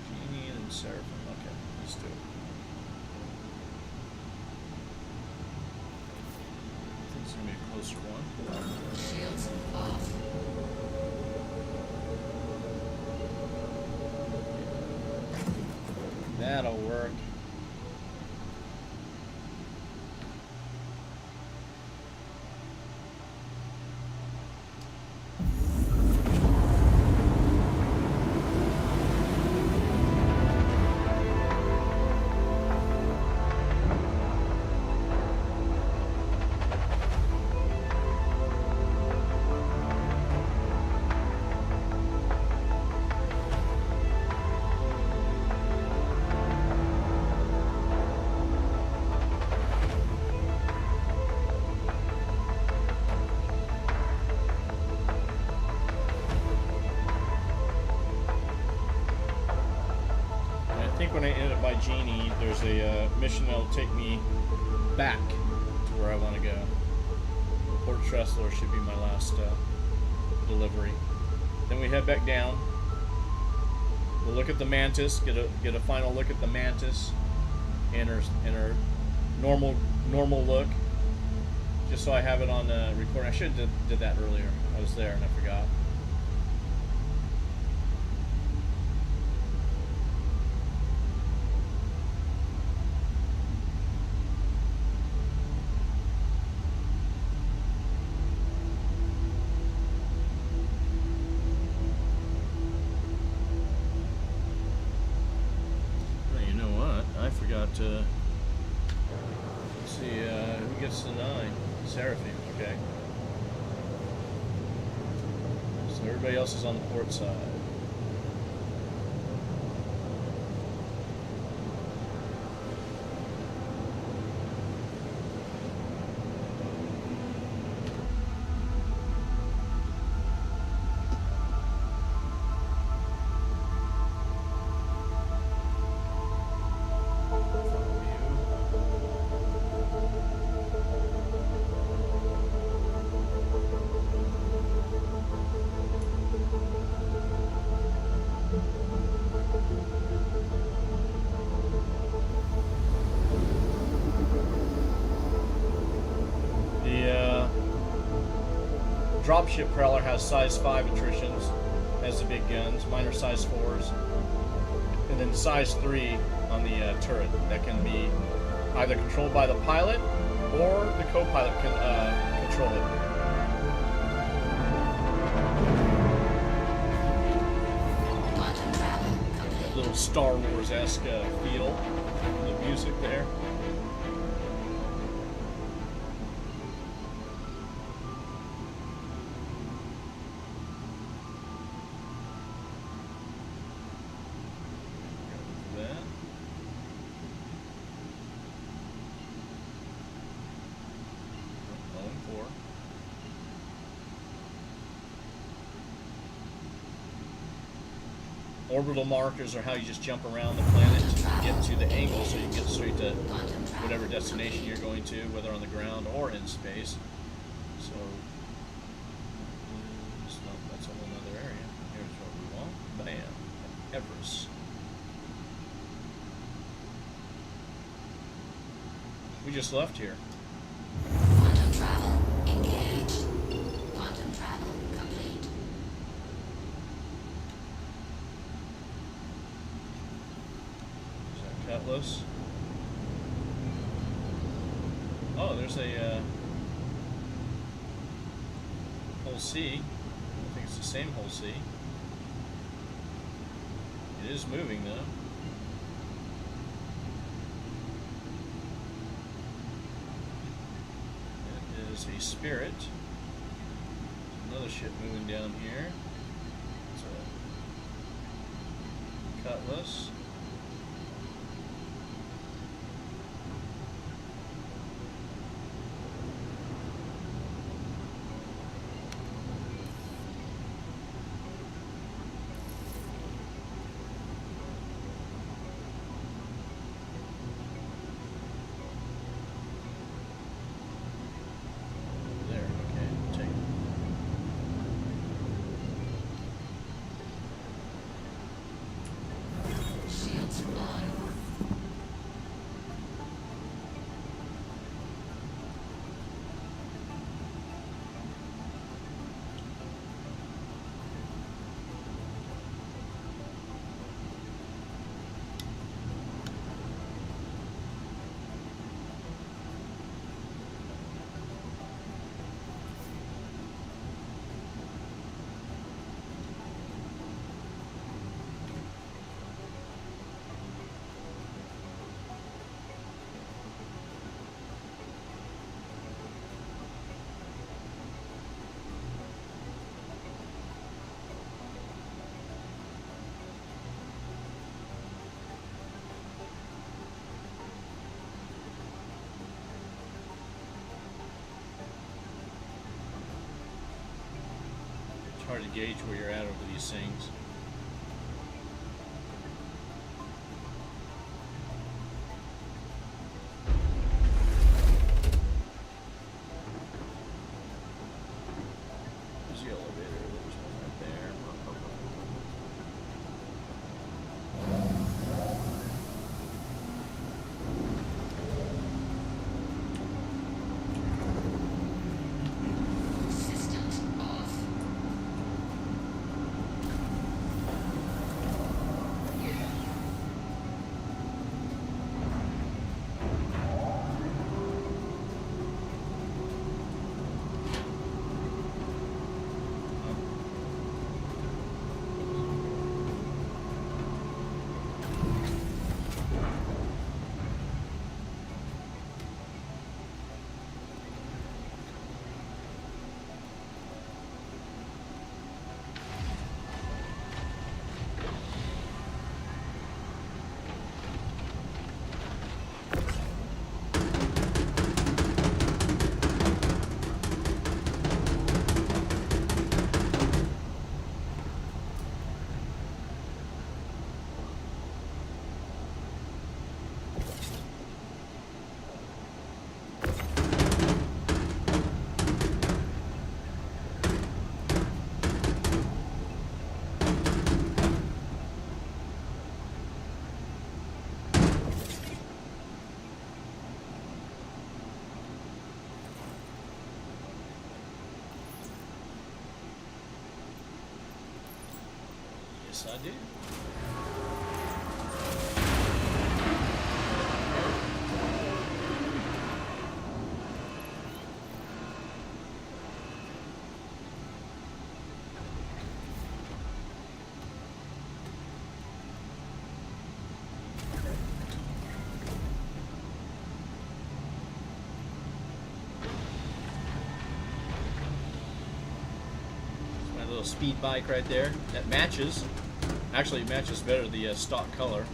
Genie and Seraphim. Okay, let's do it. It's gonna be a closer one. Shields off. That'll work. When I end up by Genie, there's a mission that'll take me back to where I want to go. Port Tressler should be my last delivery. Then we head back down. We'll look at the Mantis, get a final look at the Mantis in her normal look, just so I have it on recording. I should have did that earlier. I was there and I forgot. Let's see, who gets the 9? Seraphim, okay. So everybody else is on the port side. Dropship Prowler has size 5 attritions, has the big guns. Mine are size 4s. And then size 3 on the turret that can be either controlled by the pilot or the co-pilot can control it. A little Star Wars-esque feel, the music there. Orbital markers are how you just jump around the planet to get to the angle so you can get straight to whatever destination you're going to, whether on the ground or in space. So, that's a whole other area. Here's what we want. Bam. Everest. We just left here. Quantum travel engaged. Quantum travel complete. Cutlass. Oh, there's a Hull C. I think it's the same Hull C. It is moving though. It is a Spirit. There's another ship moving down here. It's a Cutlass. hard to gauge where you're at over these things. There's the elevator. There's one right there. Systems off. Yes, I do. It's my little speed bike right there. That matches. Actually, it matches better the stock color.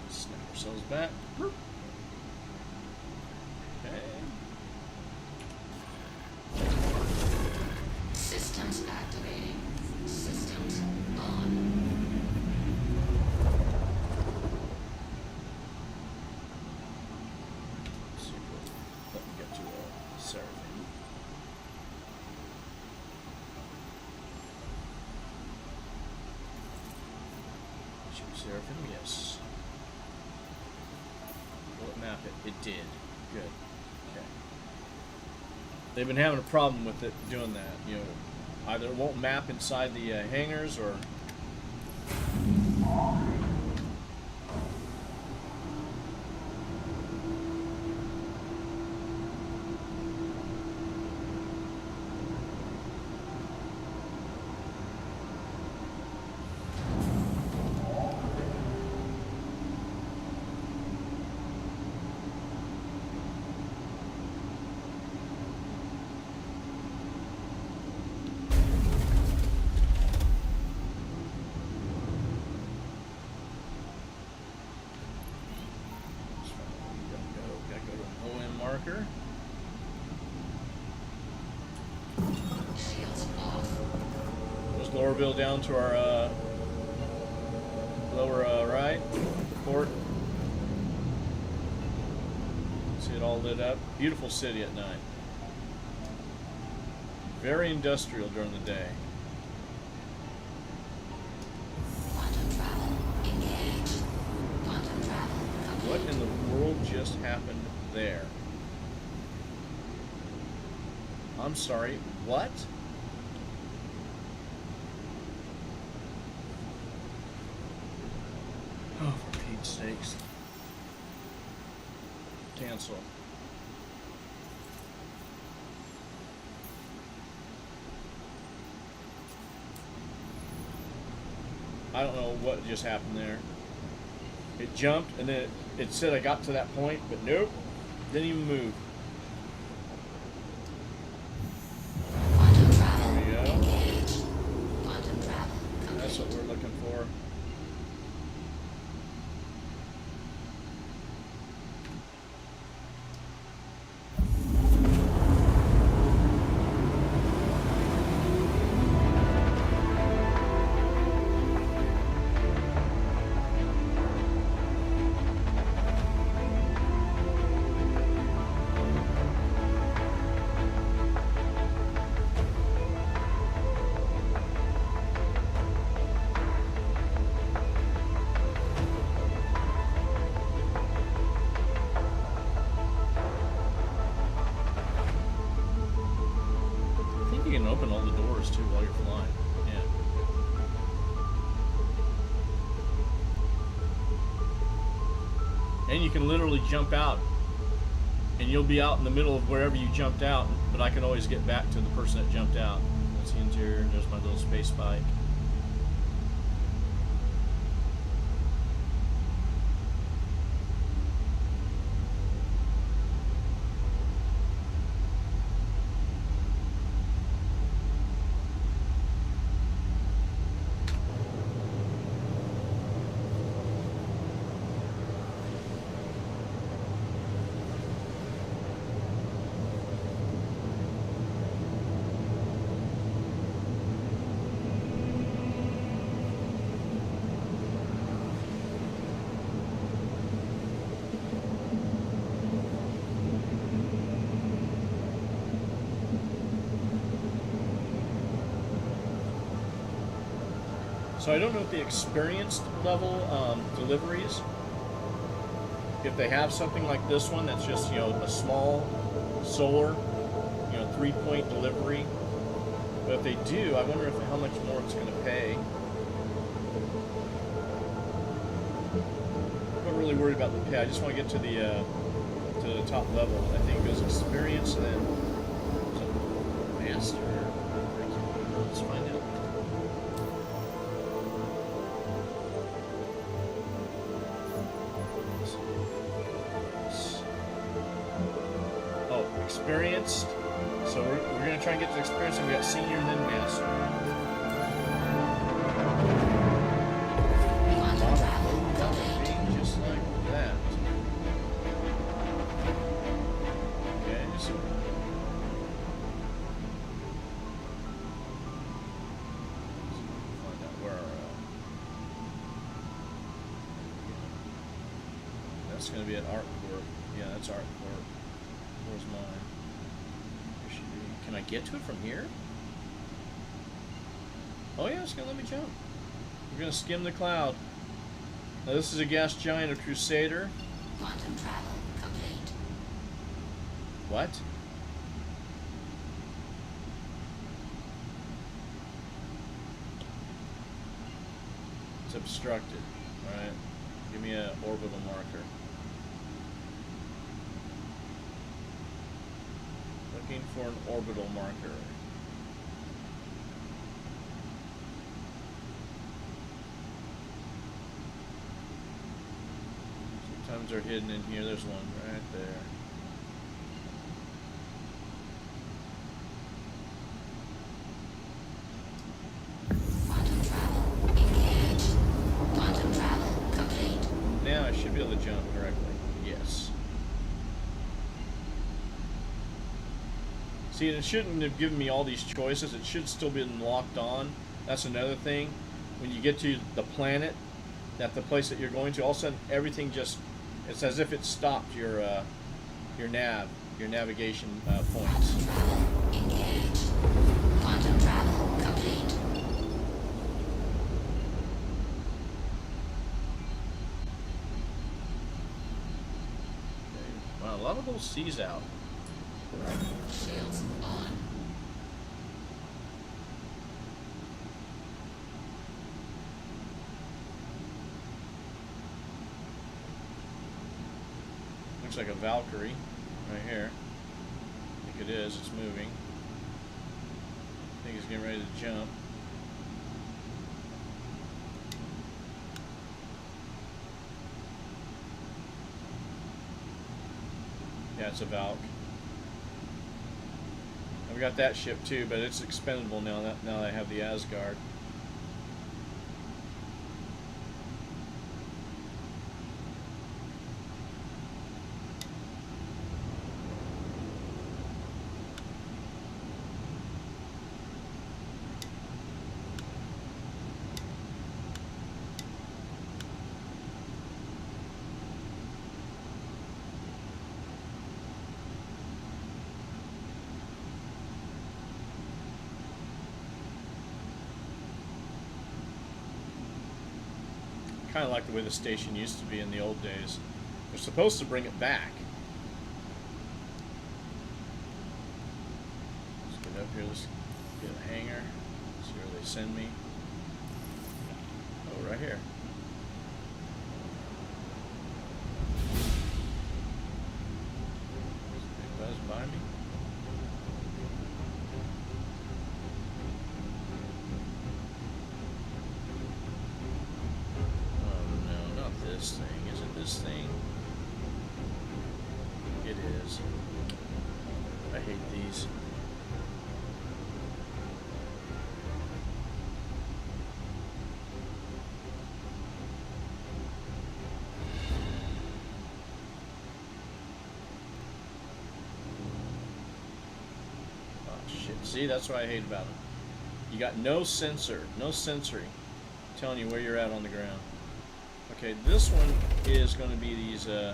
Snap ourselves back. Okay. Systems activating. Systems on. Let's see what let me get to Seraphim. Choose Seraphim, yes. Will it map it? It did. Good. Okay. They've been having a problem with it doing that. You know, either it won't map inside the hangars or. Gotta go to an OM marker. Shields off. Goes Lorville down to our lower right port. See it all lit up. Beautiful city at night. Very industrial during the day. Quantum travel engaged. Quantum travel What complete. in the world just happened there? I'm sorry, what? Oh, for Pete's sakes. Cancel. I don't know what just happened there. It jumped and then it said I got to that point, but nope, didn't even move. while you're flying. Yeah. And you can literally jump out, and you'll be out in the middle of wherever you jumped out, but I can always get back to the person that jumped out. That's the interior. There's my little space bike. So I don't know if the experienced level deliveries, if they have something like this one that's just, you know, a small solar, you know, 3-point delivery. But if they do, I wonder how much more it's going to pay. I'm not really worried about the pay. I just want to get to the top level. I think it goes experience and then master. Let's find out. Experienced. So we're going to try and get to experience, and we got senior and then master. Just like that. Okay, just find out where that's going to be at ArcCorp. Yeah, that's ArcCorp. Where's mine? There should be. Can I get to it from here? Oh yeah, it's gonna let me jump. We're gonna skim the cloud. Now this is a gas giant, a Crusader. Quantum travel complete. What? It's obstructed. Alright. Give me an orbital marker. Looking for an orbital marker. Sometimes they're hidden in here. There's one right there. Quantum travel engaged. Quantum travel complete. Now I should be able to jump correctly. Yes. See, it shouldn't have given me all these choices. It should still be locked on. That's another thing. When you get to the planet, that the place that you're going to, all of a sudden everything just, it's as if it stopped your navigation points. Engaged. Quantum travel complete. Okay. Wow, a lot of those seas out. Shields on. Looks like a Valkyrie right here. I think it is. It's moving. I think it's getting ready to jump. Yeah, it's a Valk. I've got that ship too, but it's expendable now that I have the Asgard. Kind of like the way the station used to be in the old days. They're supposed to bring it back. Let's get up here. Let's get a hangar. See where they send me. Oh, right here. Big buzz by me. Oh no, not this thing. Is it this thing? It is. I hate these. See, that's what I hate about them. You got no sensor, no sensory telling you where you're at on the ground. Okay, this one is going to be these, I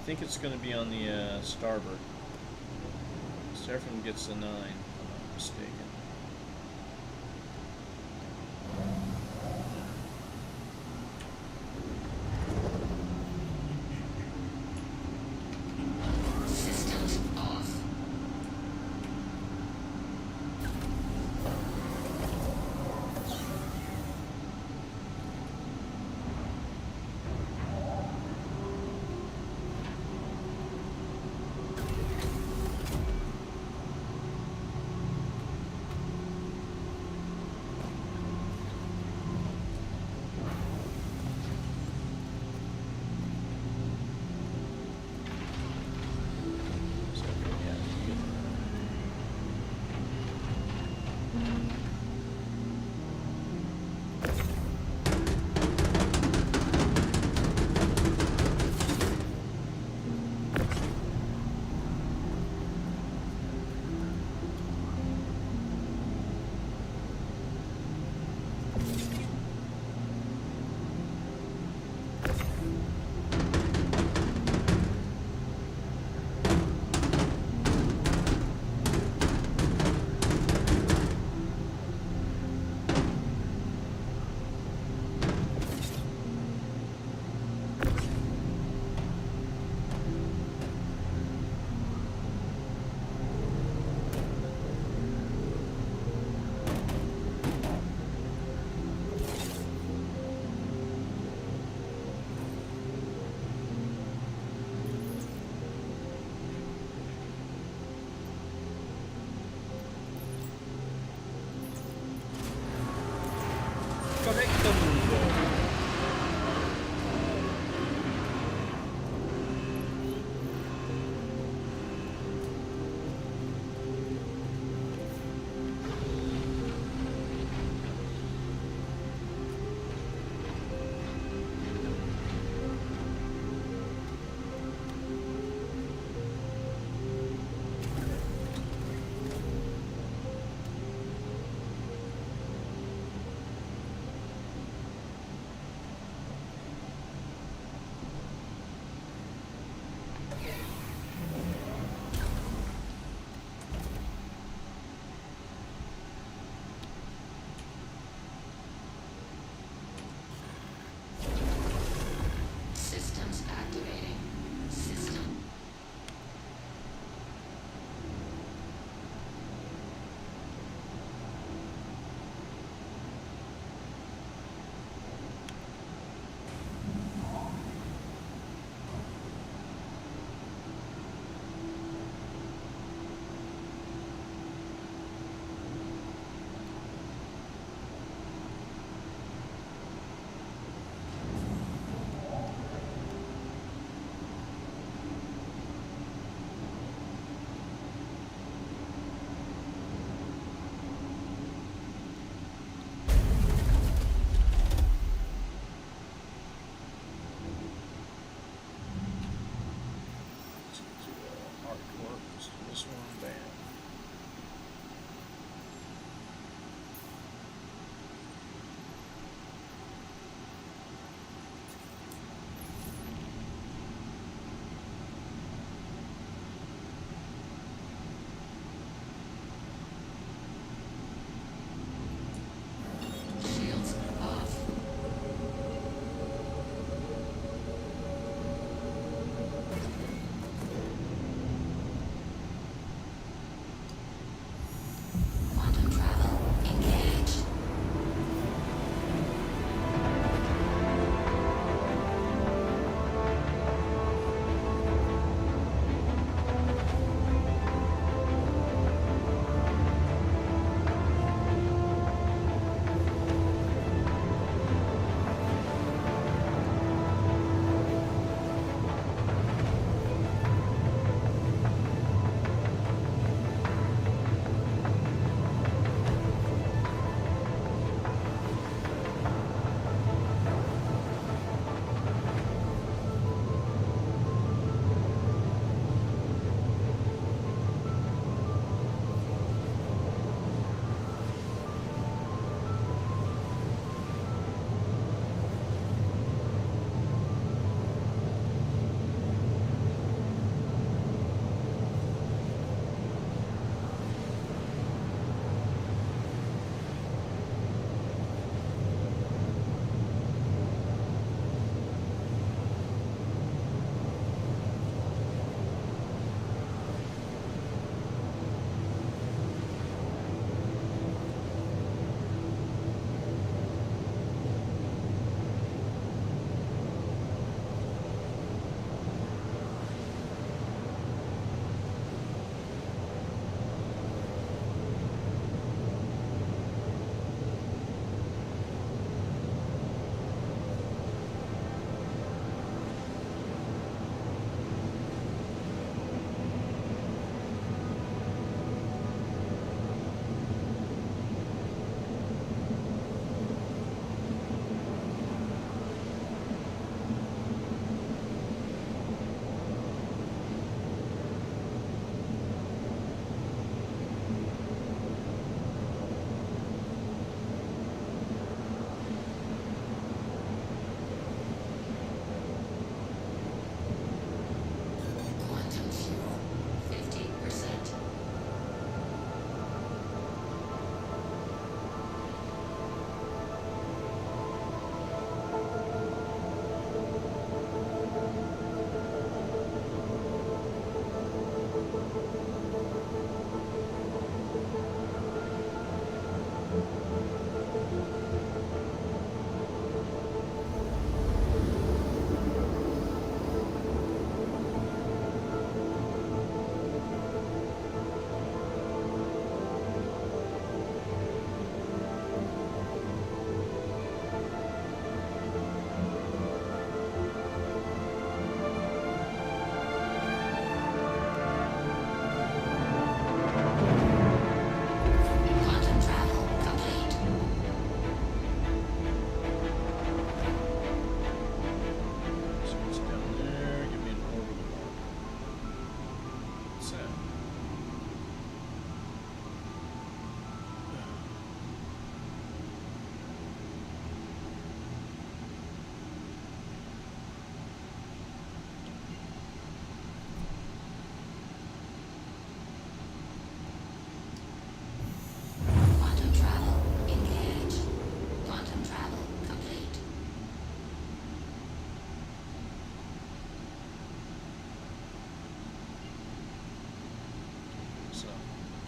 think it's going to be on the starboard. Seraphim gets the 9, if I'm not mistaken.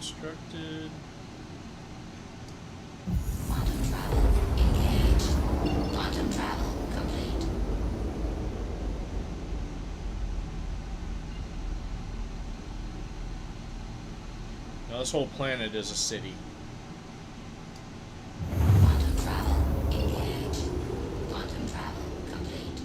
constructed. Quantum travel engaged. Quantum travel complete. Now this whole planet is a city. Quantum travel engaged. Quantum travel complete.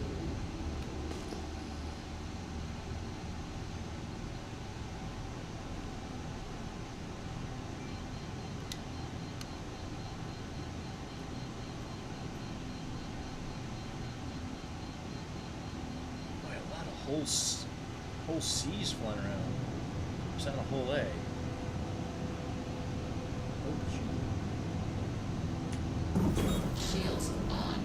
Boy, a lot of whole C's flying around. Is that a whole A? Oh, gee. Shields on.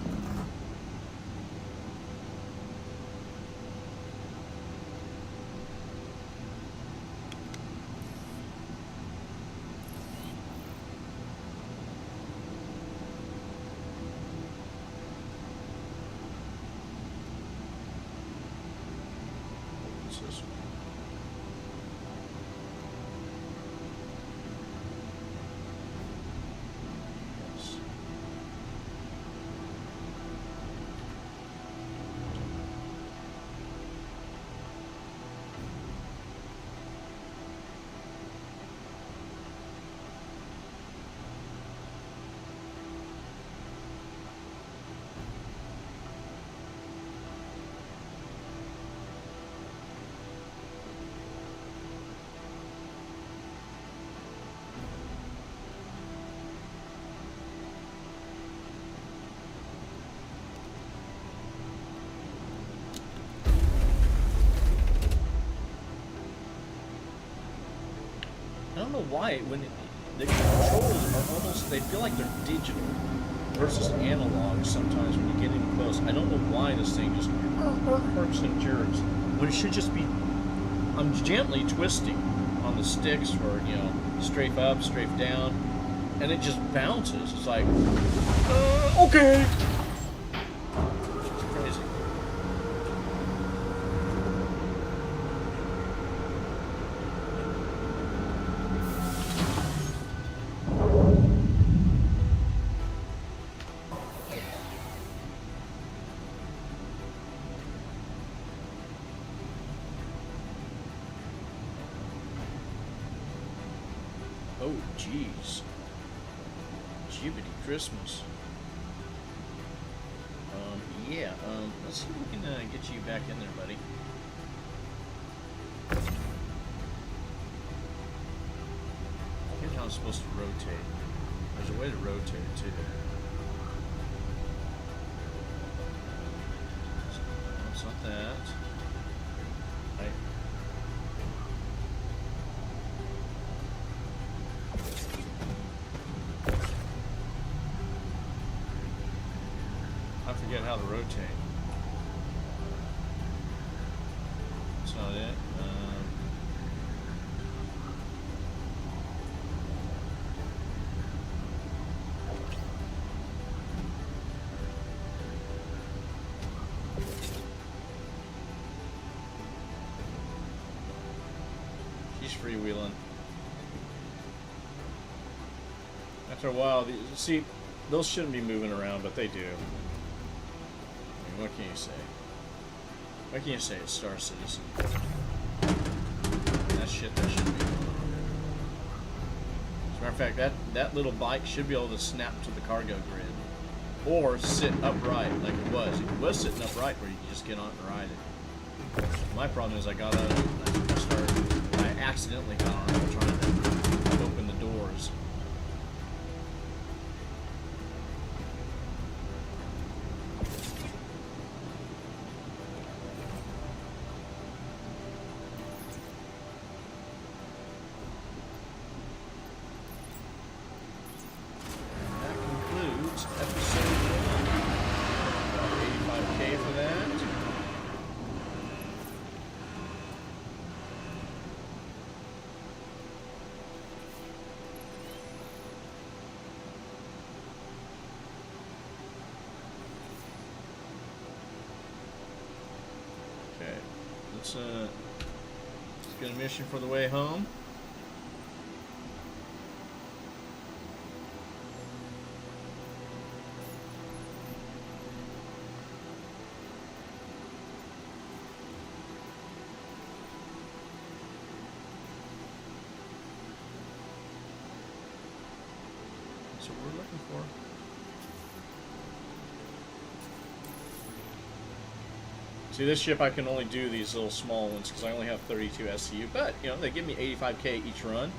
What's this one? Yes. I don't know why the controls are almost, they feel like they're digital versus analog sometimes when you get in close. I don't know why this thing just hurts and jerks when it should just be. I'm gently twisting on the sticks for, you know, strafe up, strafe down, and it just bounces. It's like, okay. It's crazy. Oh, jeez. Jibbity Christmas. Yeah, let's see if we can get you back in there, buddy. Here's how I'm supposed to rotate. There's a way to rotate it, too. No, it's not that. Right. I forget how to rotate. That's not it. She's freewheeling. After a while, see, those shouldn't be moving around, but they do. I mean, what can you say? What can you say? It's Star Citizen. That shit shouldn't be going on. As a matter of fact, that little bike should be able to snap to the cargo grid. Or sit upright like it was. It was sitting upright where you can just get on and ride it. My problem is I got out of it and I accidentally got on it trying to open the doors. Episode 1. 85K for that. Okay, let's get a mission for the way home. That's what we're looking for. See, this ship I can only do these little small ones because I only have 32 SCU, but you know they give me 85k each run,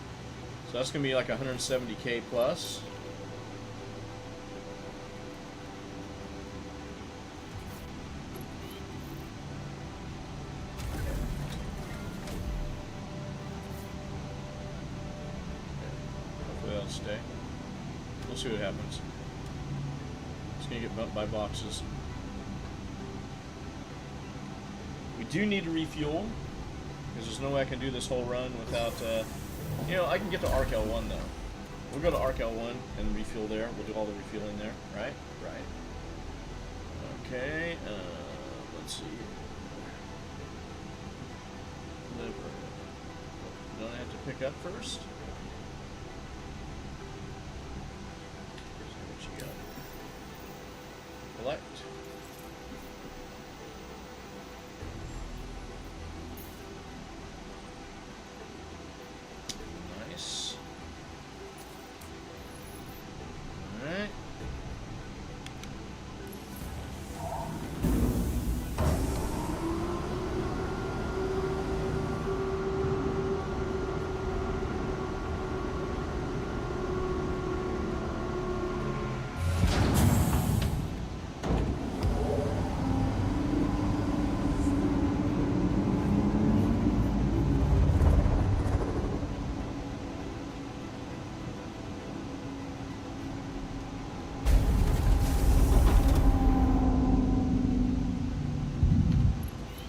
so that's gonna be like 170k plus. Hopefully that'll stay. We'll see what happens. It's gonna get bumped by boxes. We do need to refuel, because there's no way I can do this whole run without, you know, I can get to Arc L1 though. We'll go to Arc L1 and refuel there. We'll do all the refueling there, right? Right. Okay, let's see. Liver. Don't I have to pick up first? See what you got. Collect. Nice. Alright.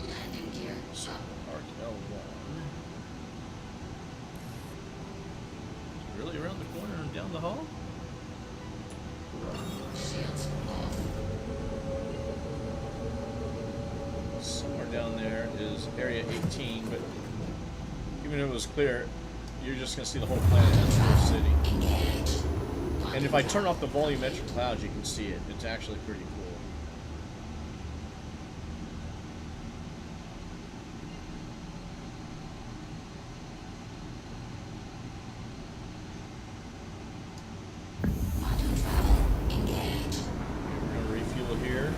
Landing gear up. Arc L1. Is it really around the corner and down the hall? Shields off. Somewhere down there is Area 18, but even if it was clear, you're just going to see the whole planet as a whole city. Engage. And if I turn off the volumetric clouds, you can see it. It's actually pretty cool. Quantum travel. Engage. We're going to refuel here.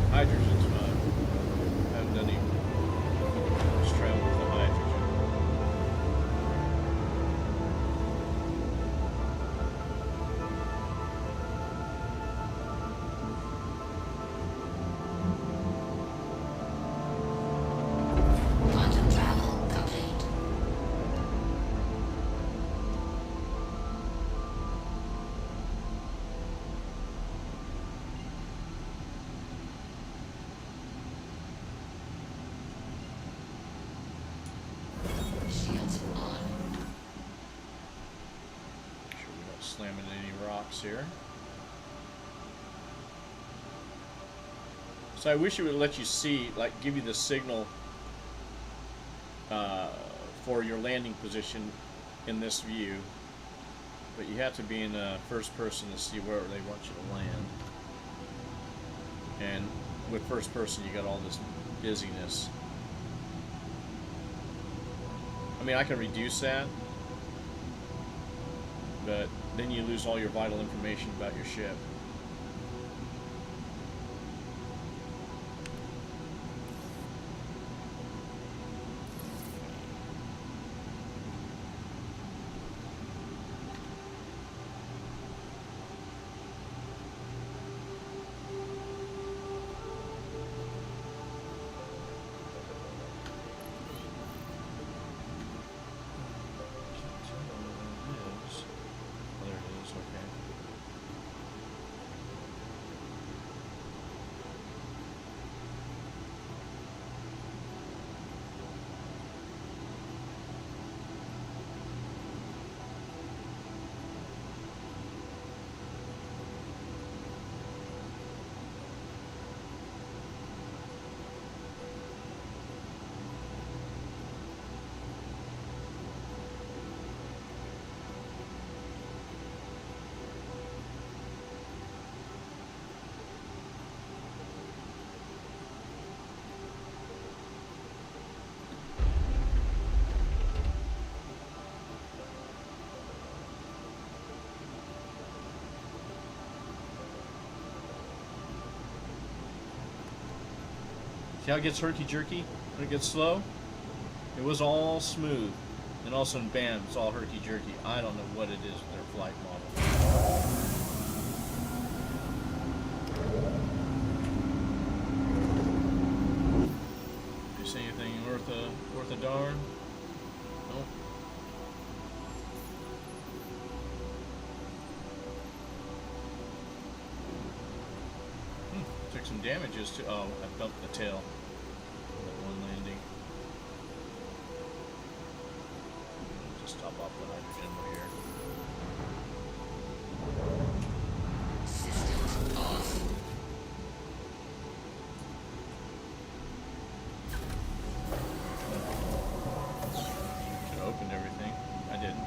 Hydrogen's fine. I haven't done any much travel with the hydrogen. Quantum travel complete. Shields on. Make sure we don't slam into any rocks here. So I wish it would let you see, like, give you the signal for your landing position in this view, but you have to be in first person to see where they want you to land. And with first person, you got all this dizziness. I mean, I can reduce that, but then you lose all your vital information about your ship. Can't tell where that is. Oh, there it is, okay. See how it gets herky-jerky when it gets slow? It was all smooth. And all of a sudden, bam, it's all herky-jerky. I don't know what it is with their flight model. You see anything worth a darn? Nope. Took some damages too. Oh, I bumped the tail. That one landing. Just top off the hydrogen over here. Systems off. Should have opened everything. I didn't.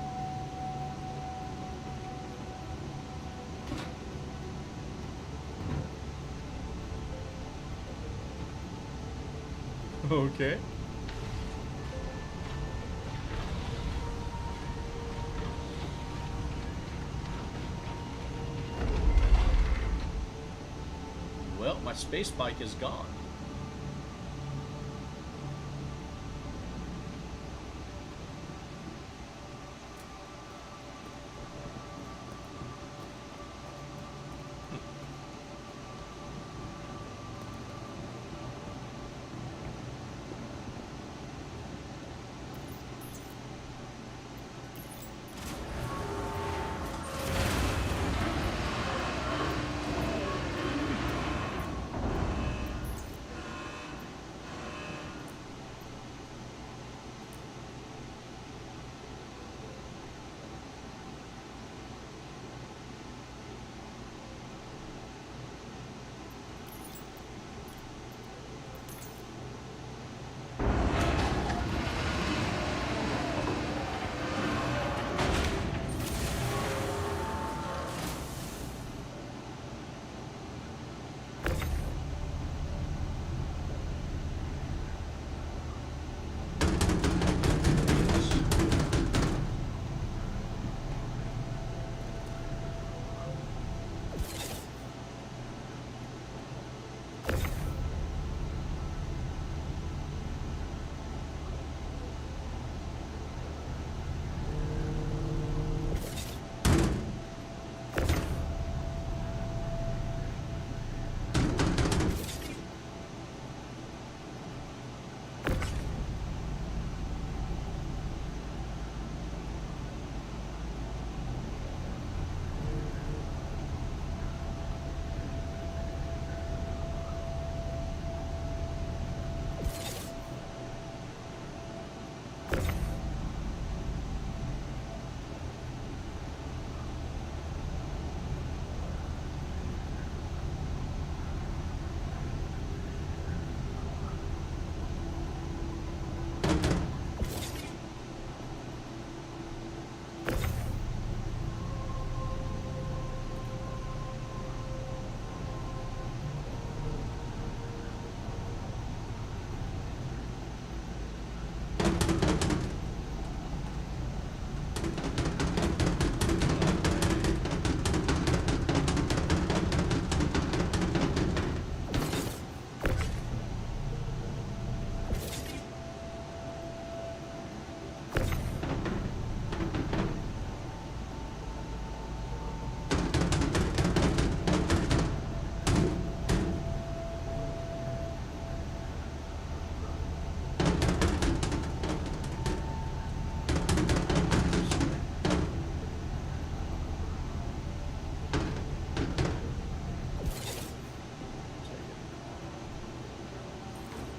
Okay. Well, my space bike is gone.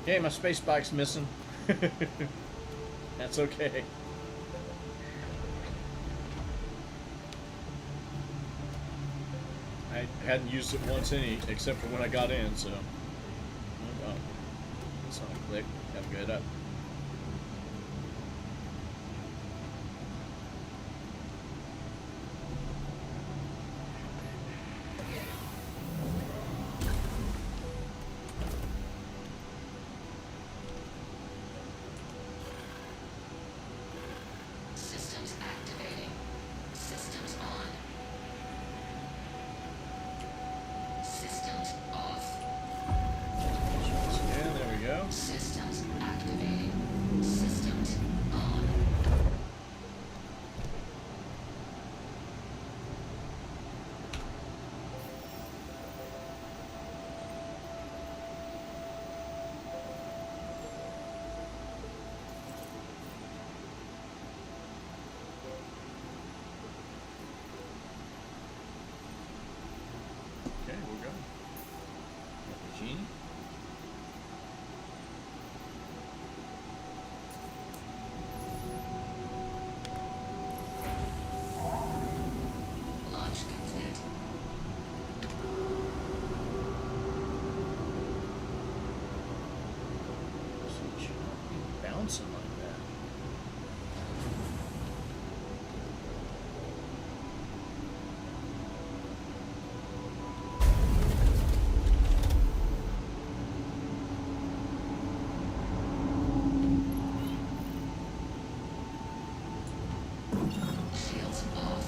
Okay, my space bike's missing. That's okay. I hadn't used it once except for when I got in, so. Oh, so I click, have a good up. Systems activating. Systems on. Systems off. Yeah, there we go. Johnson like that. Shields off.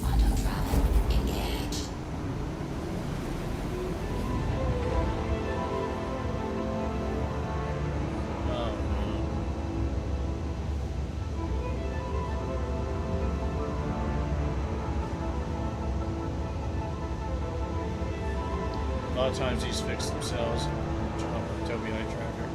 Quantum travel engaged. Oh no. A lot of times these fix themselves. Toby Eye Tracker.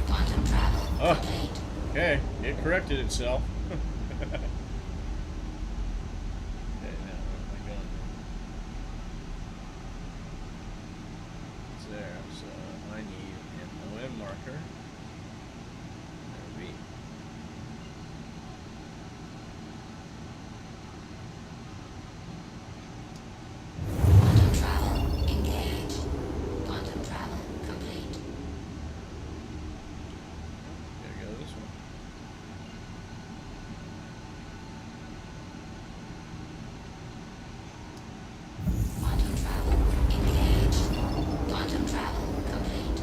Quantum travel Oh. complete. Okay, it corrected itself. Okay, now where am I going? It's there, so I need an OM marker. There we be. Quantum travel engaged. Quantum travel complete. Gotta go this one. Quantum travel engaged. Quantum travel complete.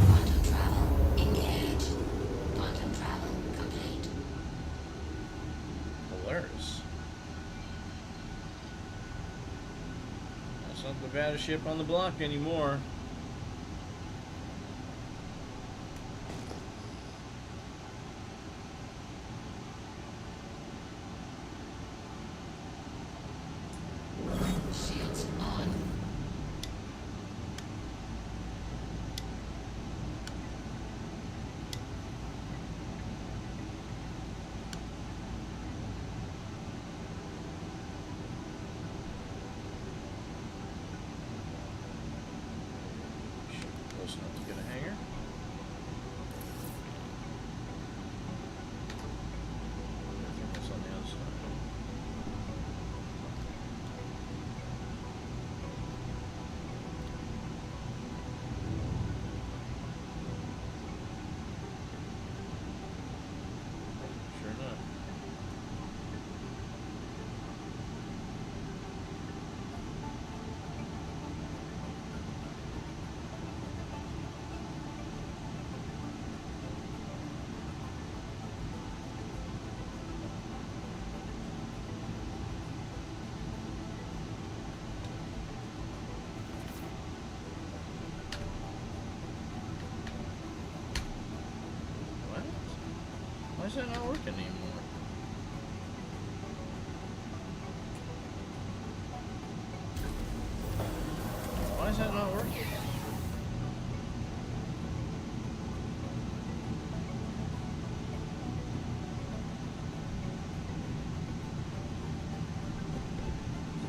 Quantum travel engaged. Quantum travel complete. Polaris. That's not the baddest ship on the block anymore. Shields on. Close enough to get a hanger. I think that's on the other side. Sure enough. What? Why is that not working anymore? Why is that not working?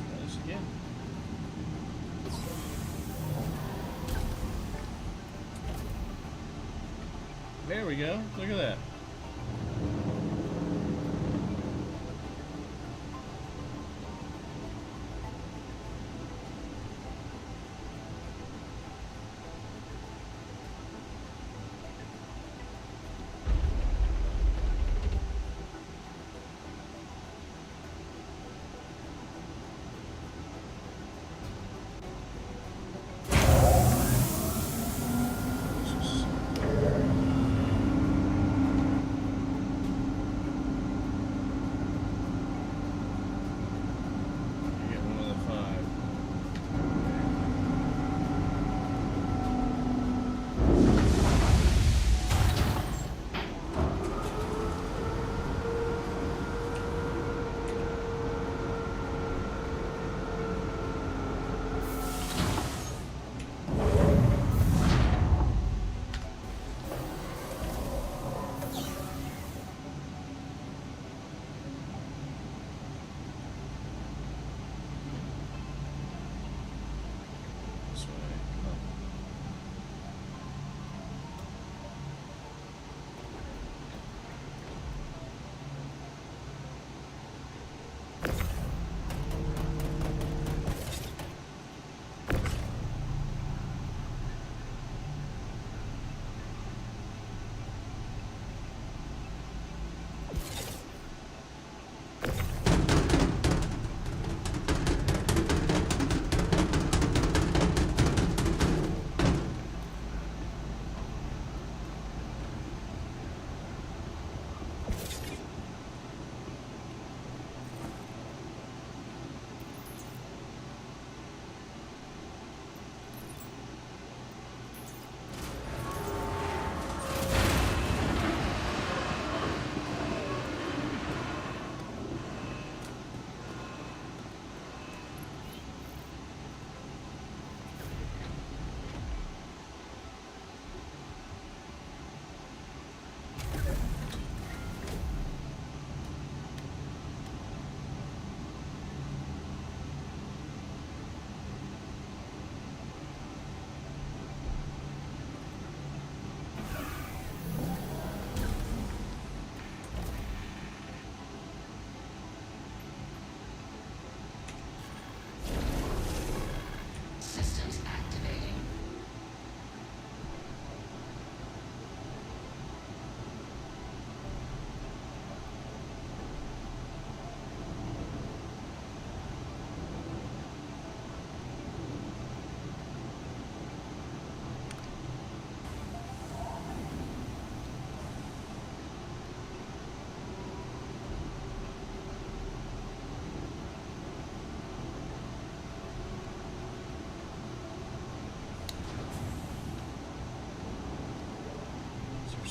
Try this again. There we go. Look at that.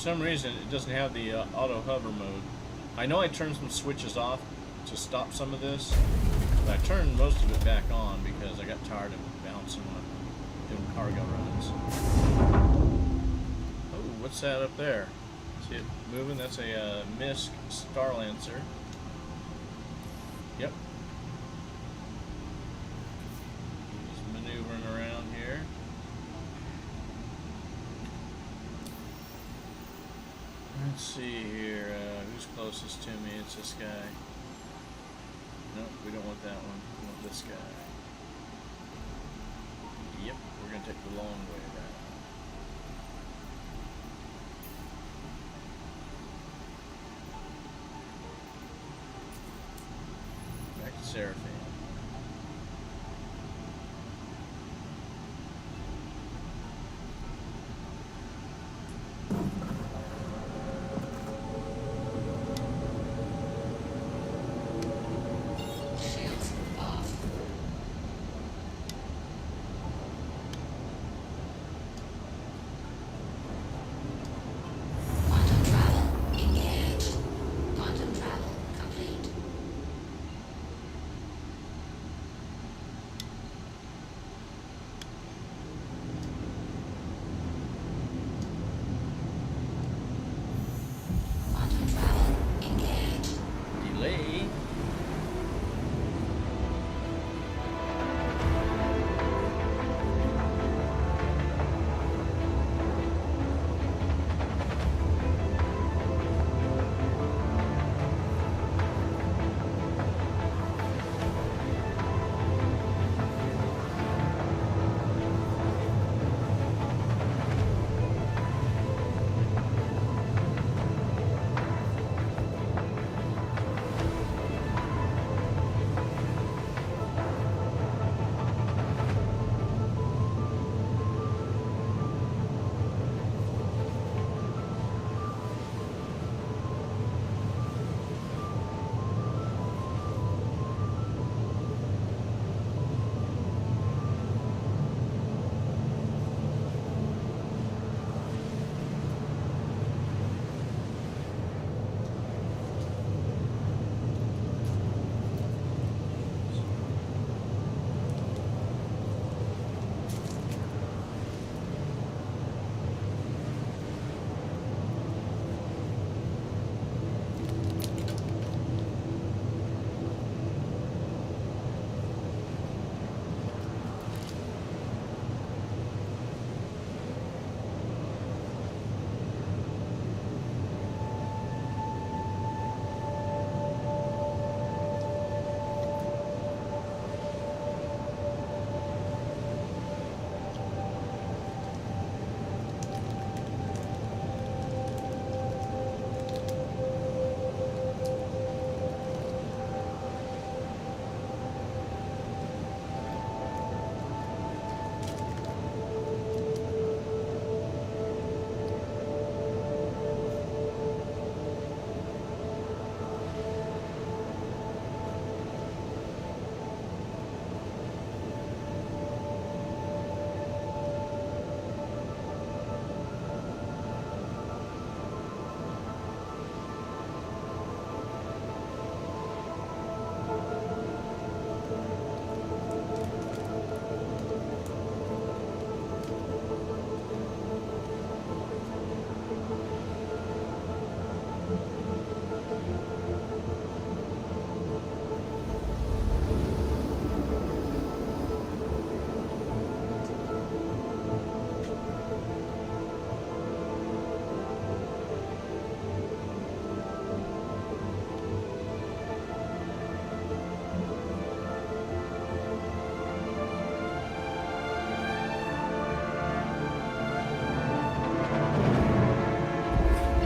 some reason, it doesn't have the auto hover mode. I know I turned some switches off to stop some of this, but I turned most of it back on because I got tired of bouncing when doing cargo runs. Oh, what's that up there? See it moving? That's a MISC Starlancer. Yep. Just maneuvering around here. Let's see here. Who's closest to me? It's this guy. Nope, we don't want that one. We want this guy. Yep, we're going to take the long way around. Back to Seraphine. Shields off. Quantum travel engaged. Quantum travel complete. Quantum travel engaged. Delay.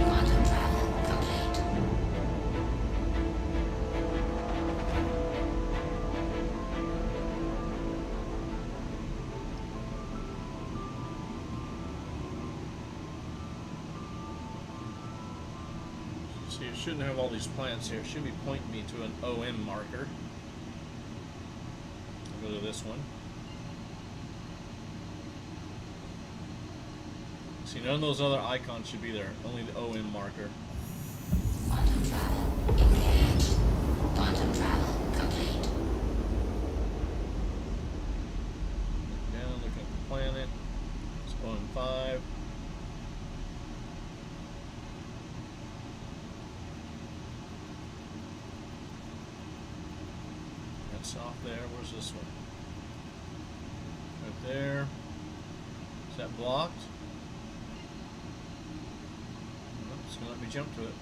Quantum travel complete. See, it shouldn't have all these plants here. It should be pointing me to an OM marker. I'll go to this one. See, none of those other icons should be there. Only the OM marker. Quantum travel engaged. Quantum travel complete. Down, looking at the planet. It's OM5. That's off there. Where's this one? Right there. Is that blocked? Nope, it's gonna let me jump to it.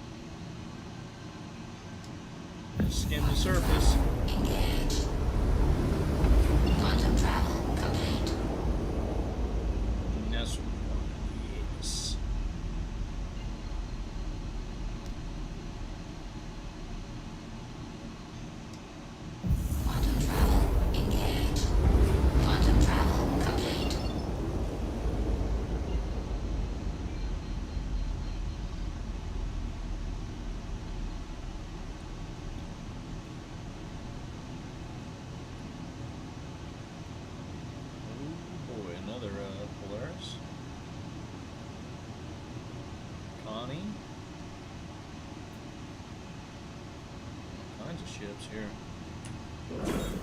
Just skim the surface. Engaged. Quantum travel complete. And that's yes. Quantum travel engaged. Quantum travel complete. Oh boy, another Polaris. Connie. All kinds of ships here.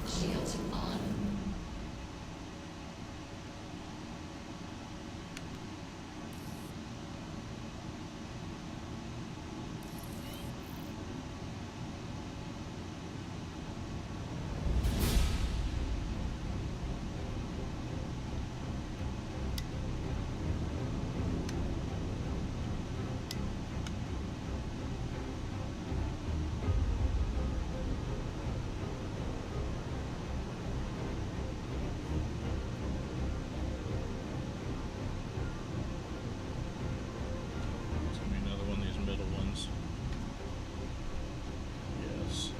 Shields on. It's gonna be another one of these middle ones. Yes.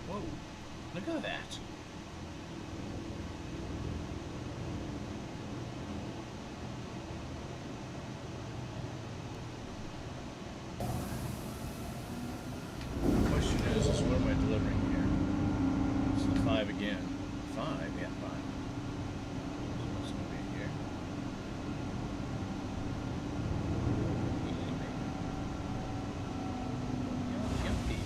Whoa, look at that. Question is what am I delivering here? It's the 5 again. 5? Yeah, 5. So what's going to be here? Yuppie.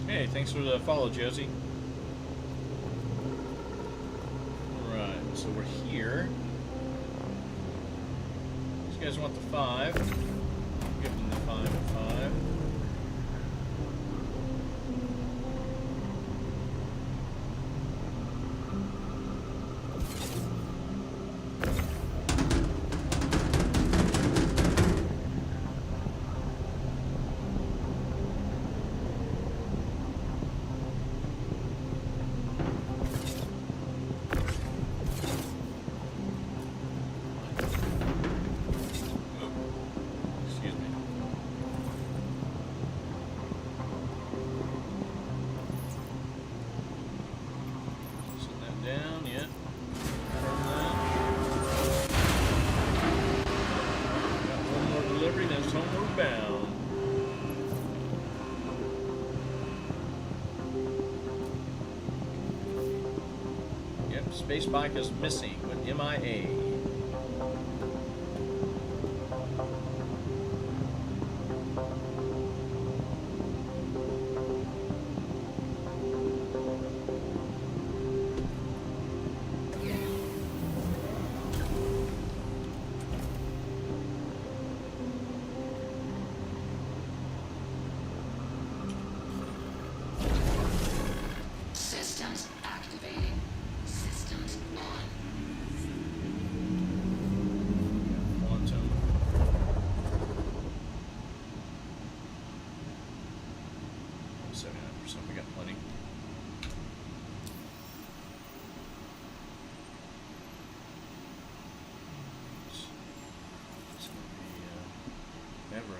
Hey, thanks for the follow, Josie. Alright, so we're here. These guys want the 5. Give them the 5 and 5. Excuse me. Set that down, yeah. Confirm that. Got one more delivery, then it's homeward bound. Yep, Space Bike is missing with MIA.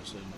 course, isn't it?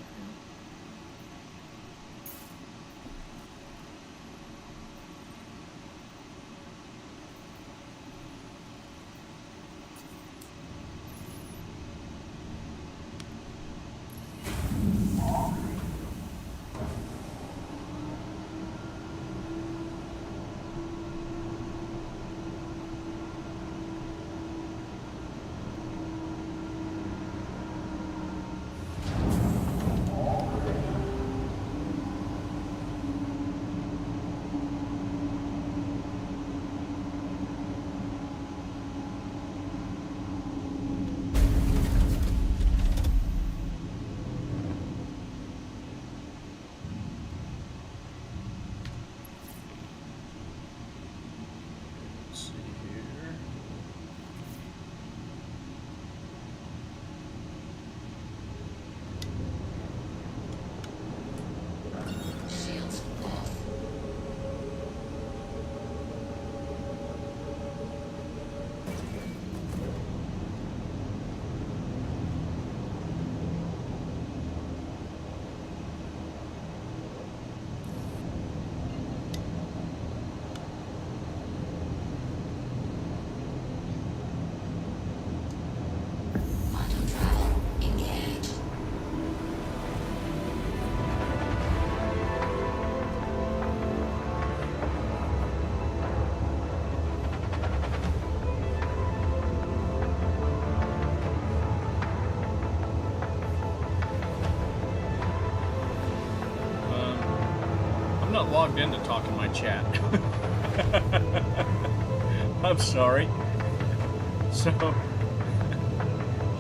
Let's see here. Shields off. Quantum travel engaged. I'm not logged in to talk in my chat. I'm sorry. So,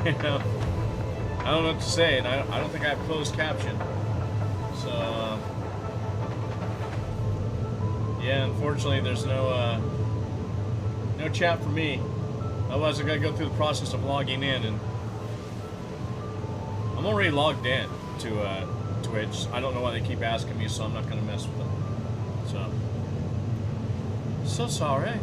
you know, I don't know what to say, and I don't think I have closed caption. So, yeah, unfortunately, there's no chat for me. Otherwise, I gotta go through the process of logging in, and I'm already logged in to Twitch. I don't know why they keep asking me, so I'm not gonna mess with them. So sorry.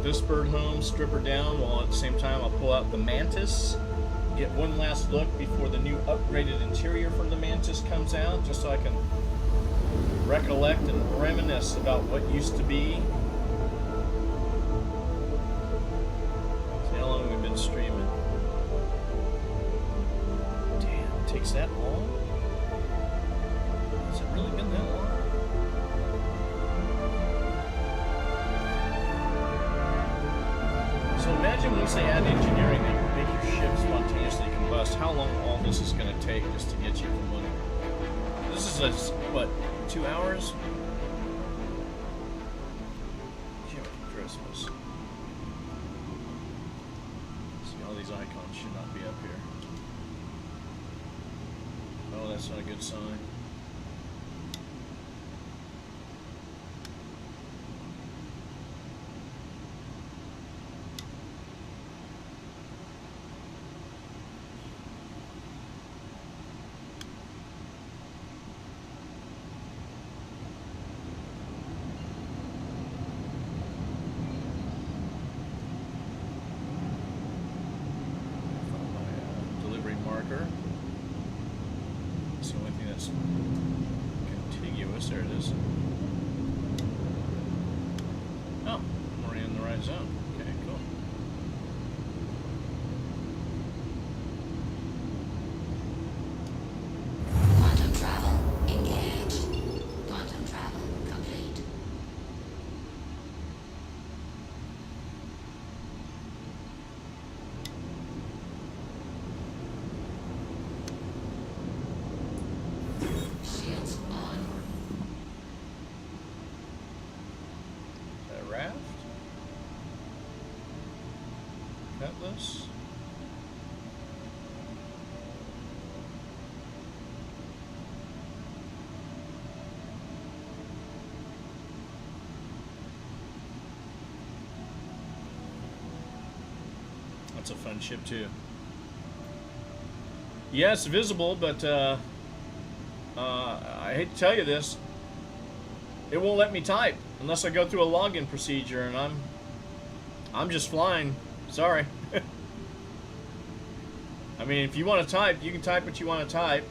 This bird home, strip her down, while at the same time I'll pull out the Mantis, get one last look before the new upgraded interior for the Mantis comes out, just so I can recollect and reminisce about what used to be. See how long we've been streaming. Damn, it takes that long? Has it really been that long? So imagine once they add engineering, they make your ship spontaneously combust. How long all this is going to take just to get you from money? This is what, 2 hours? Christmas. See, all these icons should not be up here. Oh, that's not a good sign. It's the only thing that's contiguous. There it is. Oh, we're in the right zone. Okay, cool. Quantum travel engaged. Quantum travel complete. this. That's a fun ship too. Yeah, it's visible, but I hate to tell you this. It won't let me type unless I go through a login procedure, and I'm just flying. Sorry. I mean, if you want to type, you can type what you want to type,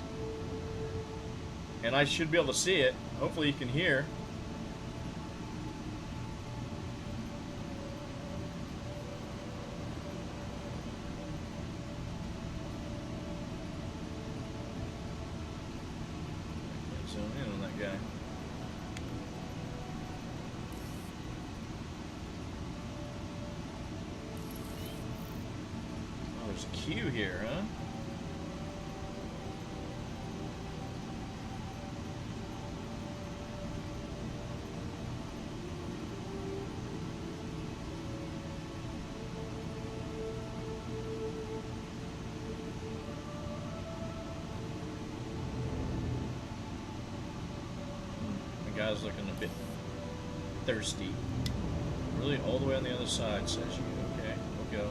and I should be able to see it. Hopefully, you can hear. Zone in on that guy. Oh, there's a queue here, huh? The guy's looking a bit thirsty. Really, all the way on the other side, says you. Okay, we'll go.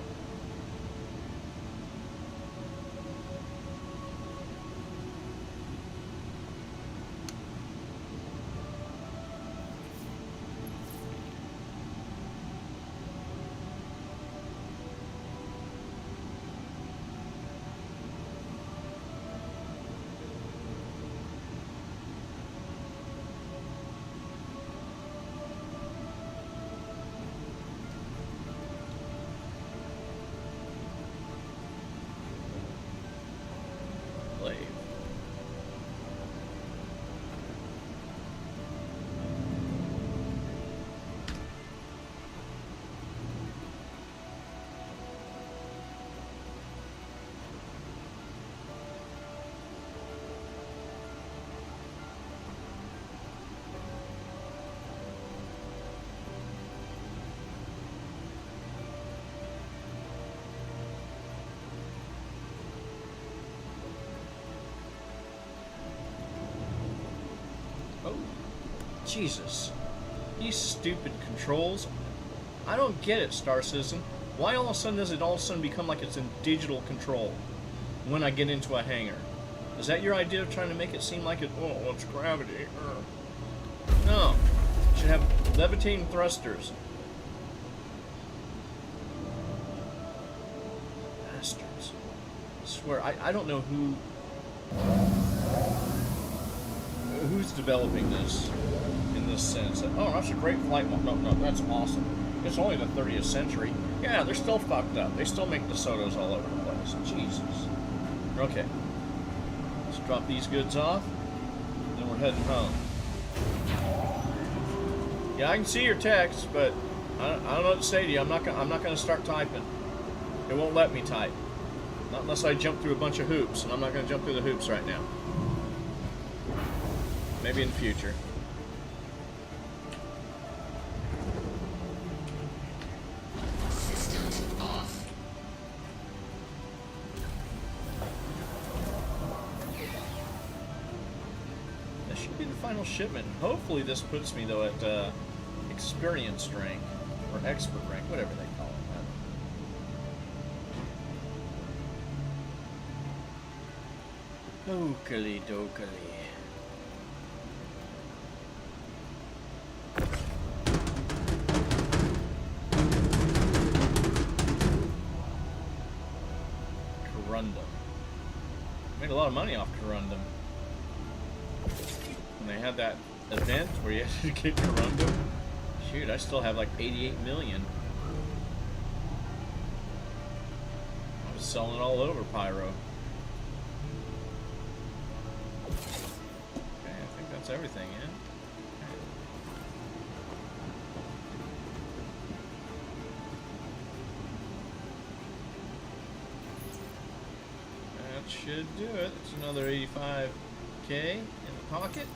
Oh, Jesus. These stupid controls. I don't get it, Star Citizen. Why all of a sudden does it all of a sudden become like it's in digital control when I get into a hangar? Is that your idea of trying to make it seem like it, oh, it's gravity? No. You should have levitating thrusters. Bastards. I swear, I don't know who's developing this in this sense. Oh, that's a great flight. No, that's awesome. It's only the 30th century. Yeah, they're still fucked up. They still make DeSotos all over the place. Jesus. Okay. Let's drop these goods off. Then we're heading home. Yeah, I can see your text, but I don't know what to say to you. I'm not gonna start typing. It won't let me type. Not unless I jump through a bunch of hoops, and I'm not gonna jump through the hoops right now. Maybe in the future. Systems off. That should be the final shipment. Hopefully this puts me, though, at experienced rank, or expert rank, whatever they call it. Dokily dokily. Corundum. Made a lot of money off Corundum. When they had that event where you had to get Corundum. Shoot, I still have like 88 million. I was selling it all over Pyro. Okay, I think that's everything, yeah? That should do it. It's another 85K in the pocket.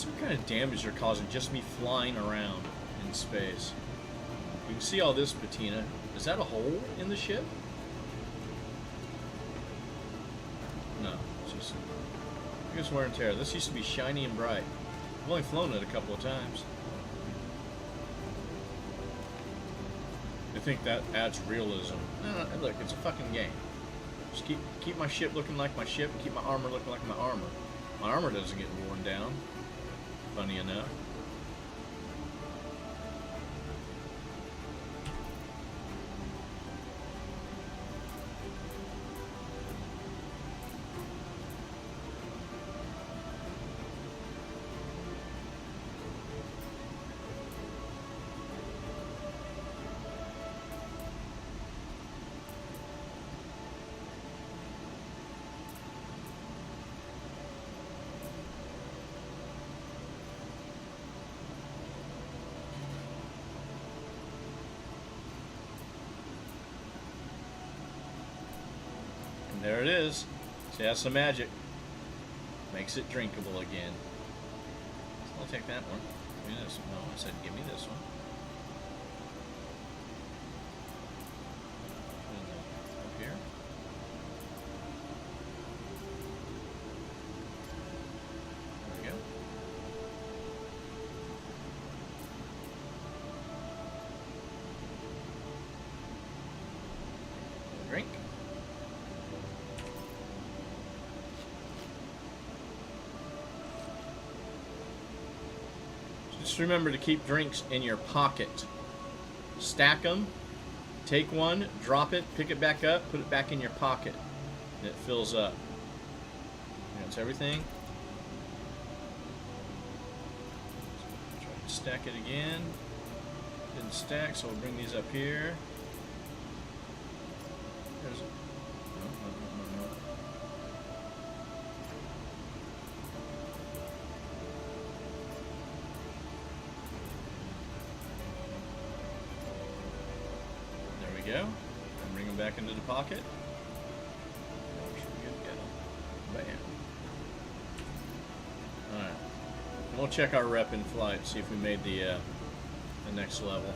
what kind of damage they're causing just me flying around in space. You can see all this patina. Is that a hole in the ship? No, it's just I guess wear and tear. This used to be shiny and bright. I've only flown it a couple of times. I think that adds realism. No, look, it's a fucking game. Just keep my ship looking like my ship and keep my armor looking like my armor. My armor doesn't get worn down. Funny enough. There it is. See, that's the magic. Makes it drinkable again. So I'll take that one. Give me this one. No, I said give me this one. Up here. There we go. Drink. Just remember to keep drinks in your pocket. Stack them, take one, drop it, pick it back up, put it back in your pocket, and it fills up. That's everything. Try to stack it again. Didn't stack, so we'll bring these up here. There's no. Go and bring them back into the pocket. Bam. Alright. We'll check our rep in flight, see if we made the next level.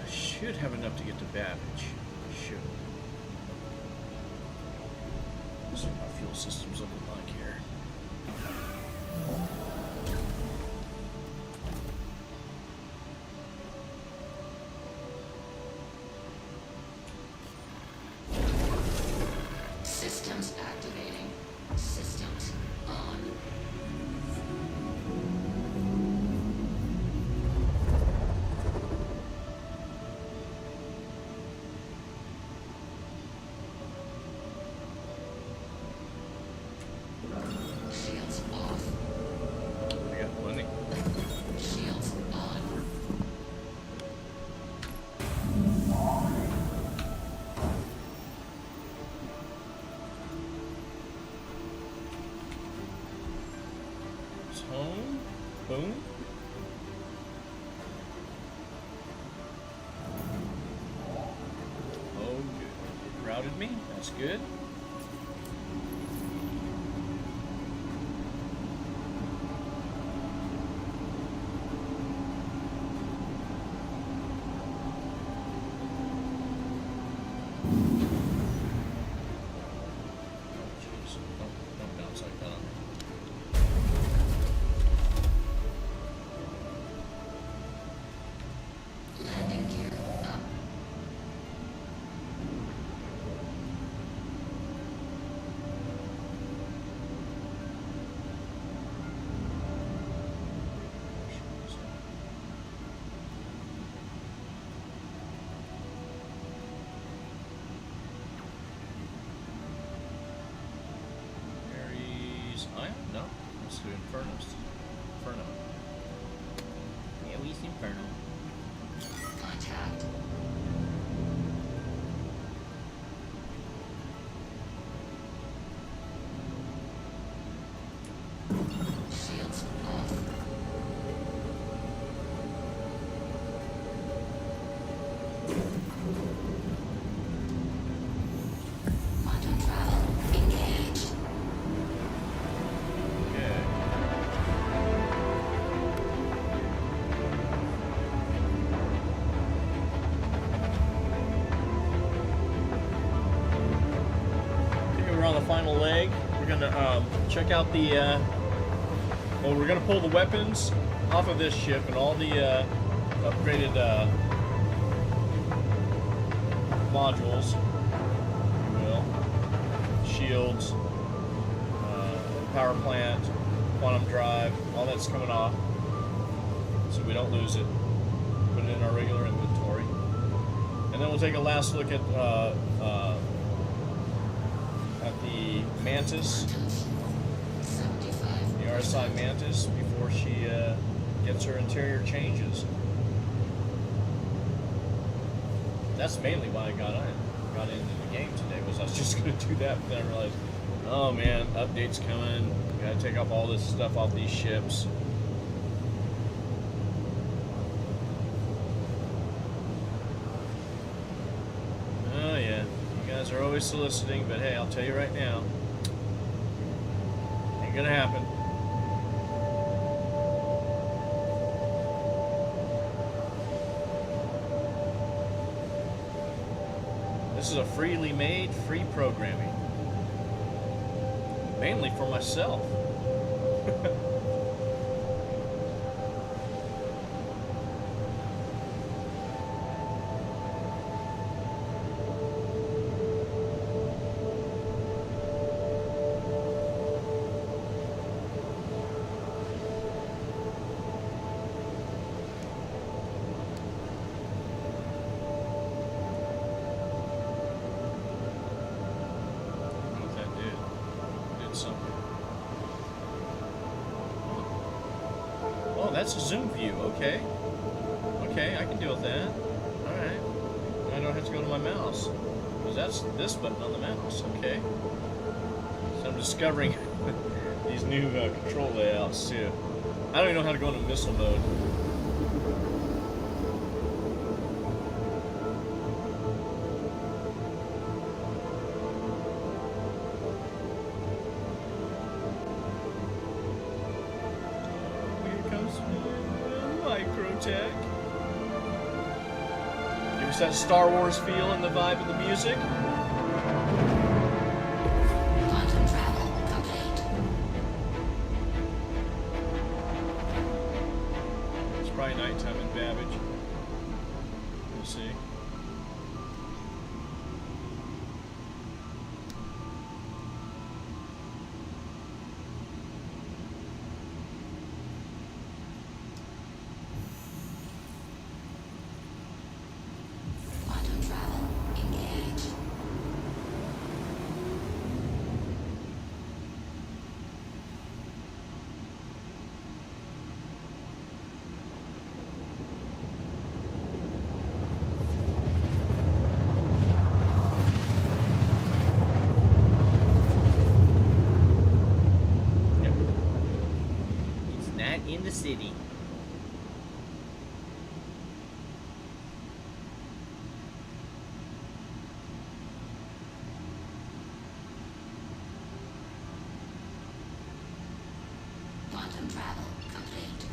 I should have enough to get to Babbage. I should. This is what my fuel system's looking like here. Systems activating. Systems on. Shields off. I got plenty. Shields on. It's home. Boom. Oh, good. Routed me. That's good. Don't bounce like that on me. Landing gear up. Ares Ion? No. Let's do Infernos. Inferno. Yeah, we use Inferno. Contact. Shields off. check out the. Well, we're gonna pull the weapons off of this ship and all the upgraded modules, if you will, shields, power plant, quantum drive, all that's coming off, so we don't lose it. Put it in our regular inventory, and then we'll take a last look at the Mantis, the RSI Mantis, before she gets her interior changes. That's mainly why I got into the game today, was I was just going to do that, but then I realized, oh man, updates coming, gotta take off all this stuff off these ships. Oh yeah, you guys are always soliciting, but hey, I'll tell you right now, ain't gonna happen. This is a freely made, free programming. Mainly for myself. That's a zoom view, okay. Okay, I can deal with that. Alright. I don't have to go to my mouse. Because that's this button on the mouse, okay. So I'm discovering these new control layouts too. I don't even know how to go into missile mode. Microtech. Give us that Star Wars feel and the vibe of the music. Quantum travel complete. It's probably nighttime in Babbage. We'll see. In the city. Quantum travel complete.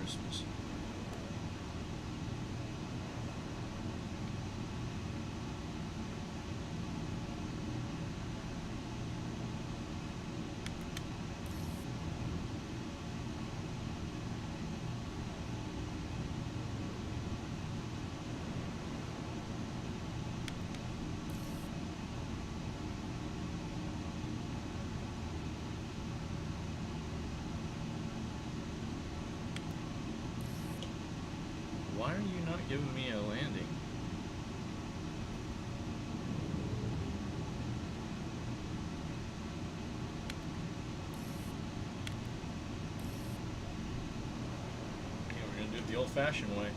Christmas. Why are you not giving me a landing? Okay, we're gonna do it the old-fashioned way.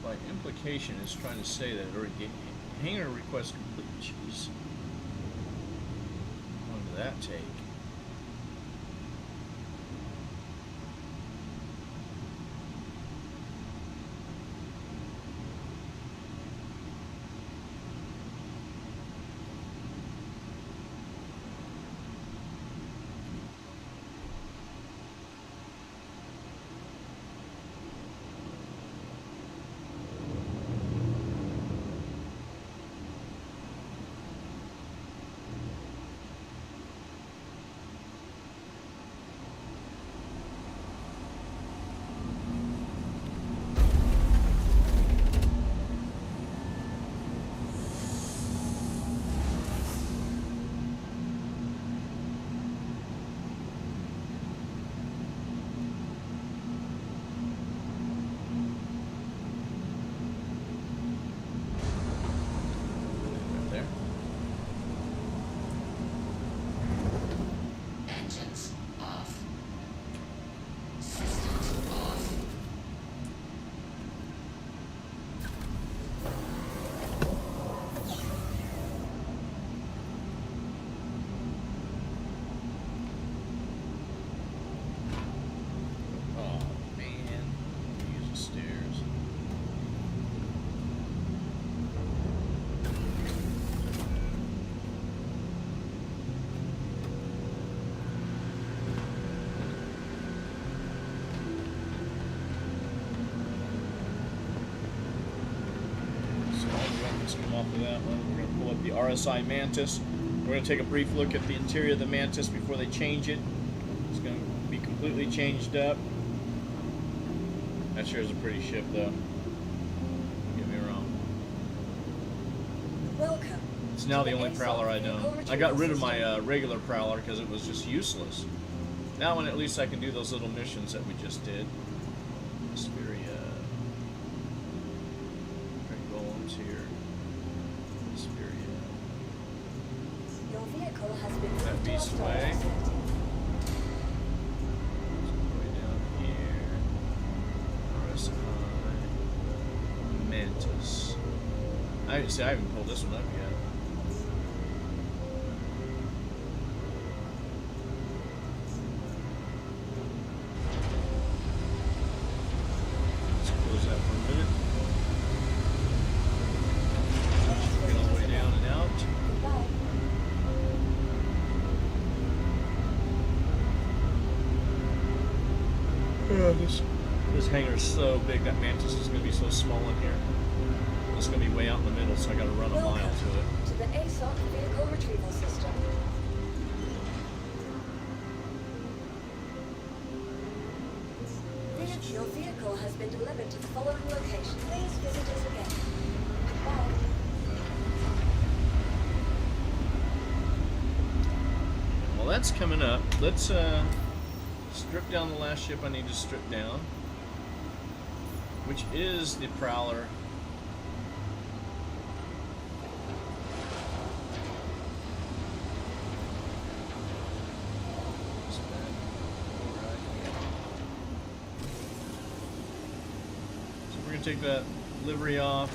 By implication, it's trying to say that it already gave me hangar request complete. Jeez. How long did that take? Right there. Engines off. Systems off. Oh man, use the stairs. So all the weapons come off of that one. We're gonna pull up the RSI Mantis. We're gonna take a brief look at the interior of the Mantis before they change it. It's gonna be completely changed up. That sure is a pretty ship, though. Don't get me wrong. Welcome. It's now to the only ASOC prowler I vehicle don't. I retrieval got rid of system. my regular prowler because it was just useless. Now, when at least I can do those little missions that we just did. Hesperia. Great golems here. Hesperia. Your vehicle has been That moved to beast our storage way. facility. Way down here. RSI. Mantis. I haven't pulled this one up yet. Let's close that for a minute. Get all the way down and out. Goodbye. This hangar is so big, that Mantis is going to be so small in here. It's going to be way out in the middle, so I got to run a mile to it. To the ASOC vehicle retrieval system. Your vehicle has been delivered to the following location. Please visit us again. Goodbye. Well, that's coming up. Let's strip down the last ship I need to strip down, which is the Prowler. So we're gonna take that livery off.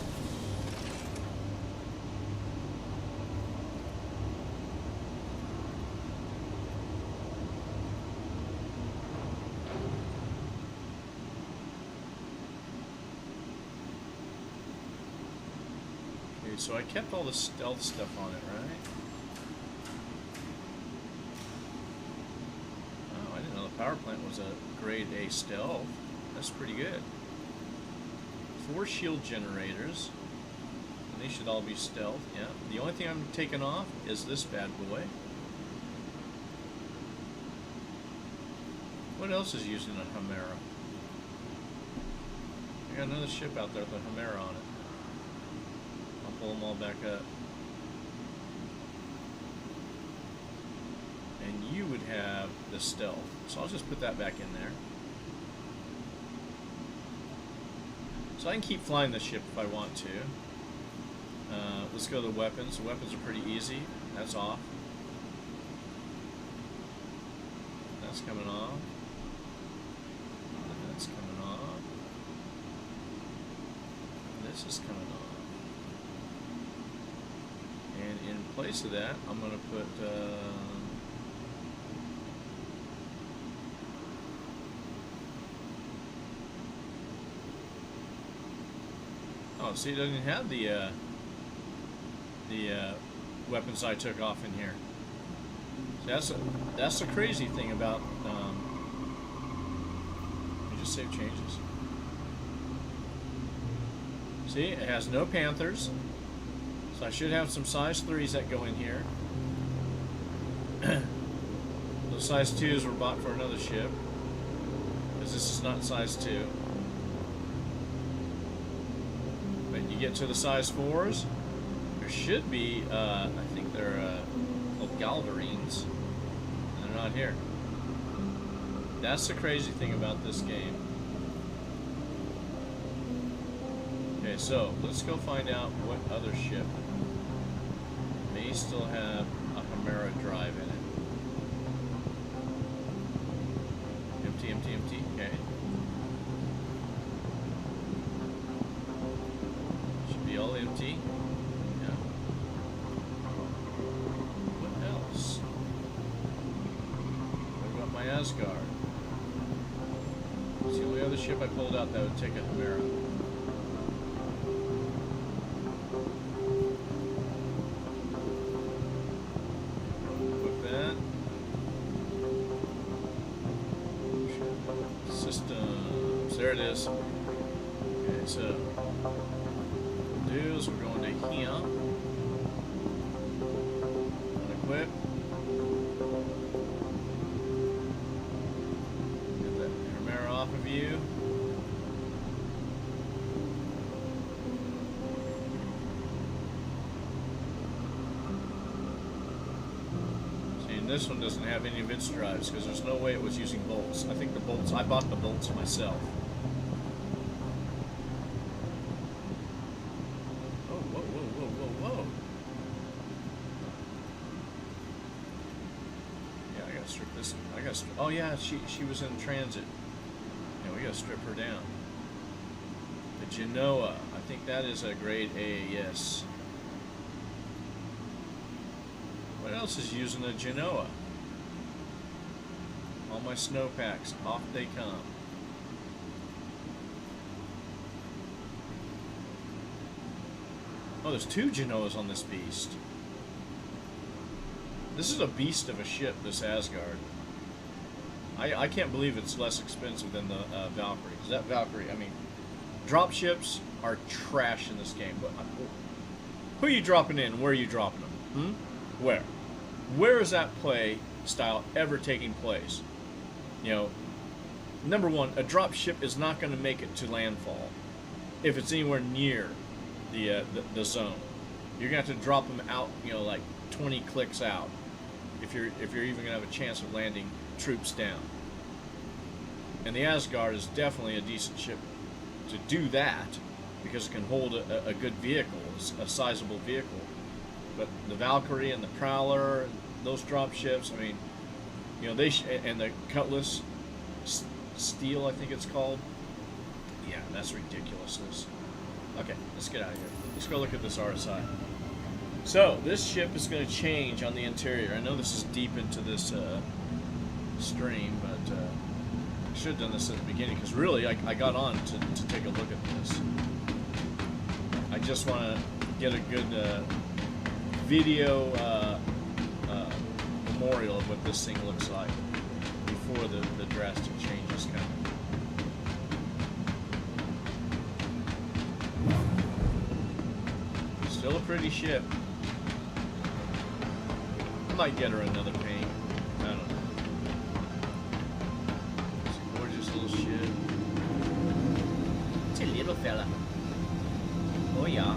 Okay, so I kept all the stealth stuff on it, right? Oh, I didn't know the power plant was a grade A stealth. That's pretty good. 4 shield generators. And they should all be stealth, yeah. The only thing I'm taking off is this bad boy. What else is using a Chimera? I got another ship out there with a Chimera on it. I'll pull them all back up. And you would have the stealth. So I'll just put that back in there. So I can keep flying this ship if I want to. Let's go to the weapons. The weapons are pretty easy. That's off. That's coming off. That's coming off. This is coming off. And in place of that, I'm going to put... oh, see, it doesn't have the weapons I took off in here. So that's the crazy thing about. You just save changes. See, it has no Panthers, so I should have some size 3s that go in here. Those size 2s were bought for another ship, because this is not size 2. But you get to the size 4s, there should be, I think they're called Galvarines, and they're not here. That's the crazy thing about this game. Okay, so let's go find out what other ship may still have a Chimera drive in it. Empty, empty, empty, okay. Should be all empty. Yeah. What else? What about my Asgard? It's the only other ship I pulled out that would take a Chimera. Put that. Systems. There it is. Okay, so what we'll do is we're going to here. Unequip. Get that Chimera off of you. See, and this one doesn't have any of its drives because there's no way it was using bolts. I think the bolts, I bought the bolts myself. Oh, whoa, whoa, whoa, whoa, whoa. Yeah, I gotta strip this. I gotta strip. Oh yeah, she was in transit. Yeah, we gotta strip her down. The Genoa. I think that is a grade A. Yes. What else is using a Genoa? All my snowpacks, off they come. Oh, there's 2 Genoas on this beast. This is a beast of a ship, this Asgard. I can't believe it's less expensive than the Valkyrie. Because that Valkyrie, I mean, drop ships are trash in this game. But who are you dropping in? Where are you dropping them? Where? Where is that play style ever taking place? You know, number one, a drop ship is not going to make it to landfall if it's anywhere near the zone. You're going to have to drop them out, you know, like 20 clicks out if you're even going to have a chance of landing troops down. And the Asgard is definitely a decent ship to do that because it can hold a good vehicle, a sizable vehicle. But the Valkyrie and the Prowler, and those drop ships, I mean, you know, and the Cutlass Steel, I think it's called. Yeah, that's ridiculousness. Okay, let's get out of here. Let's go look at this RSI. So, this ship is going to change on the interior. I know this is deep into this stream, but I should have done this at the beginning, because really, I got on to take a look at this. I just want to get a good video memorial of what this thing looks like before the drastic changes come. Still a pretty ship. I might get her another paint. I don't know. It's a gorgeous little ship. It's a little fella. Oh yeah.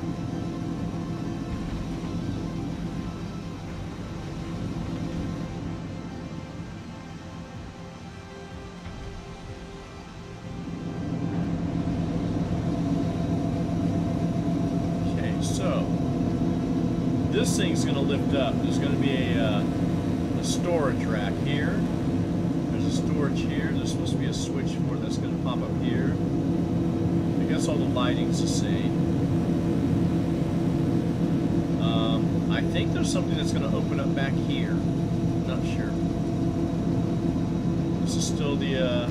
Okay, so this thing's gonna lift up. There's gonna be a storage rack here. There's a storage here. There's supposed to be a switch for it that's gonna pop up here. I guess all the lighting's the same. I think there's something that's going to open up back here. Not sure. This is still the,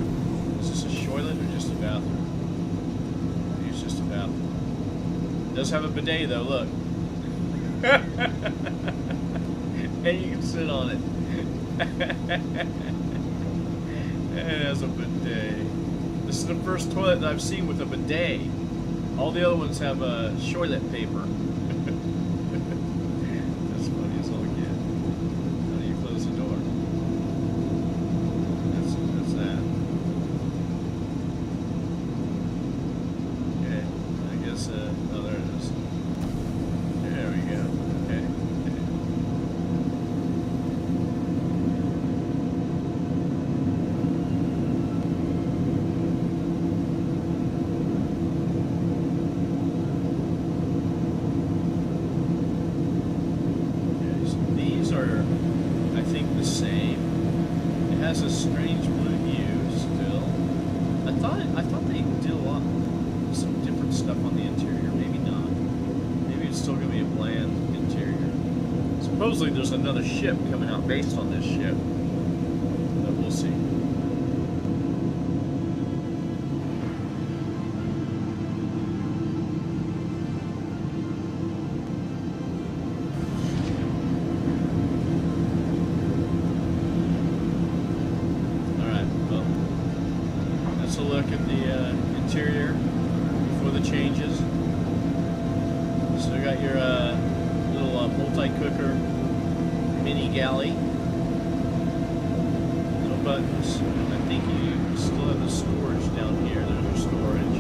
is this a toilet or just a bathroom? I think it's just a bathroom. It does have a bidet though, look. And you can sit on it. It has a bidet. This is the first toilet that I've seen with a bidet. All the other ones have toilet paper. That's funny as all get. How do you close the door? That's that. Okay, I guess, oh, there it is. There we go. Okay. Has a strange blue hue still. I thought they did a lot, some different stuff on the interior. Maybe not. Maybe it's still going to be a bland interior. Supposedly there's another ship coming out based on this ship, but we'll see. Look at the interior before the changes. So you got your little multi-cooker mini galley. Little buttons. I think you still have the storage down here. There's your storage.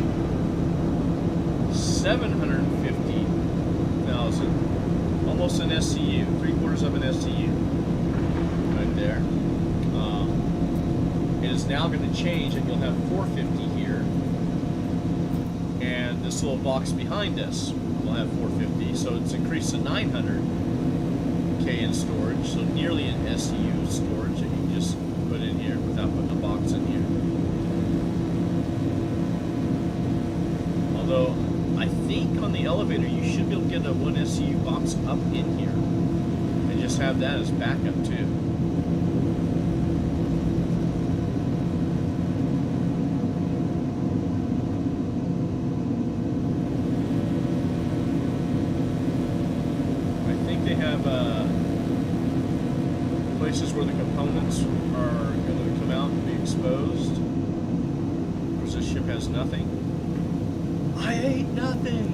750,000. Almost an SCU. 3/4 of an SCU. Right there. It is now going to change, and you'll have 450 here, and this little box behind us will have 450, so it's increased to 900K in storage, so nearly an SCU storage that you can just put in here without putting a box in here. Although, I think on the elevator you should be able to get a 1 SCU box up in here, and just have that as backup too. They have places where the components are going to come out and be exposed. Whereas this ship has nothing. I ate nothing!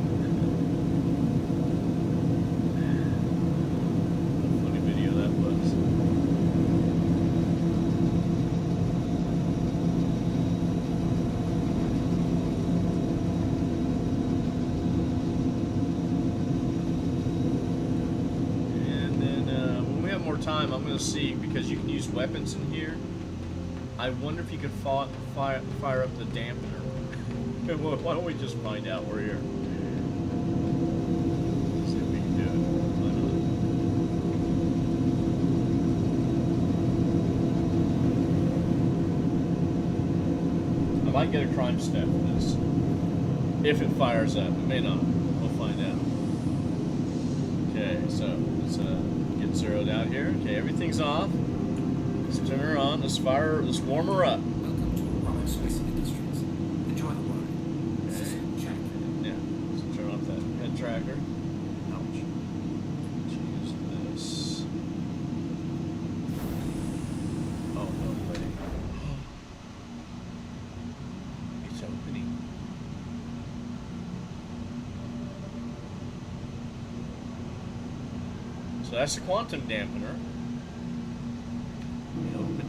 What a funny video that was. Time I'm going to see, because you can use weapons in here. I wonder if you could fire up the dampener. Why don't we just find out? We're here. See if we can do it. Why not? I might get a crime stat for this. If it fires up. It may not. We'll find out. Okay, so let's get zeroed out here. Okay, everything's off. Let's turn her on. Let's warm her up. Welcome to Roberts Racing Industries. Enjoy the ride. Okay. System check. Yeah. Let's turn off that head tracker. Now So that's the quantum dampener. Let me open.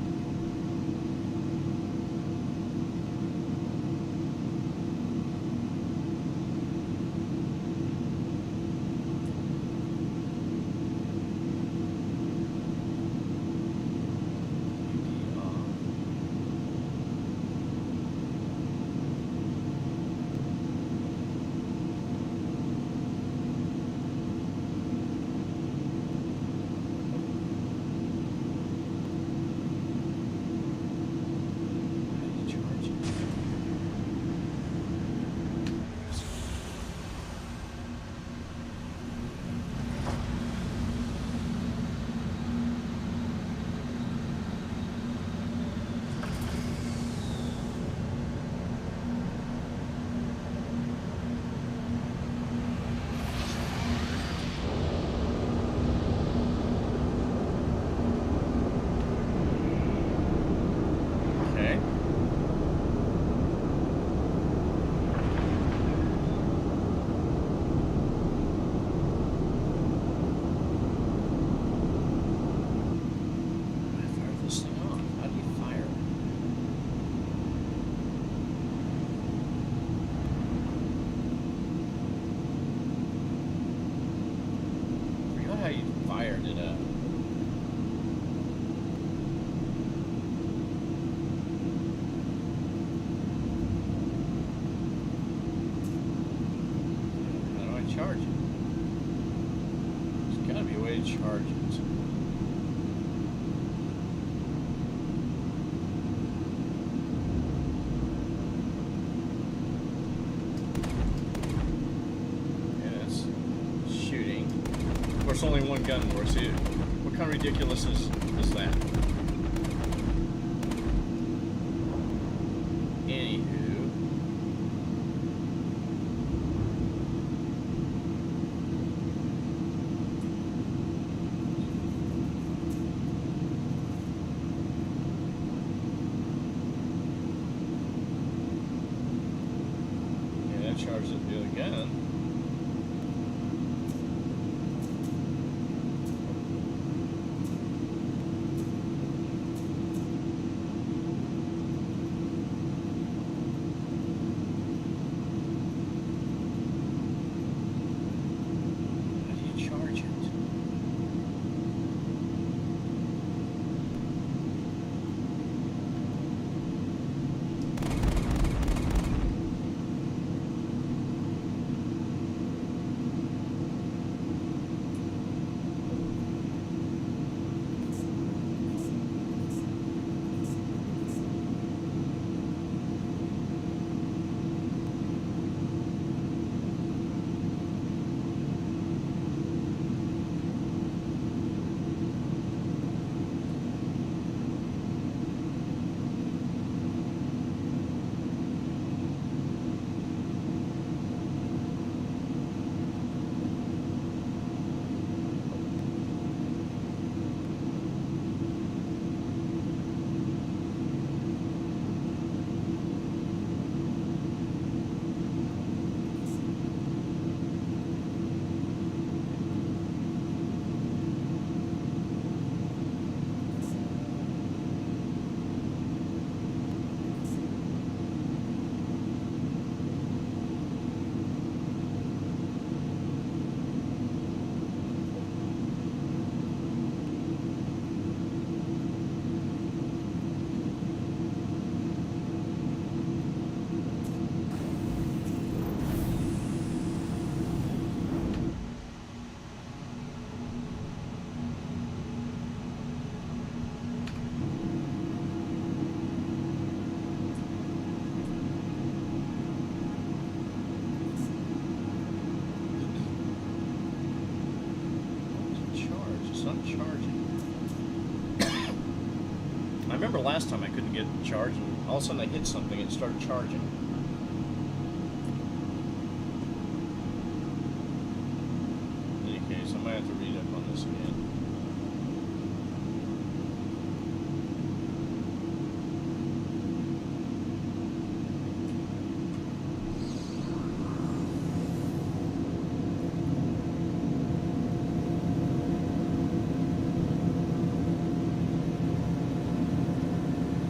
Okay. How do I fire this thing off? How do you fire it? I forgot how you fired it up. How do I charge it? There's gotta be a way to charge it. Yeah, it's shooting. Of course, only one gun works. See, what kind of ridiculous is that? Anywho. Yeah, that charges the other gun. How do you charge it? I remember last time I couldn't get charged, and all of a sudden I hit something and it started charging. In any case, I might have to read up on this again.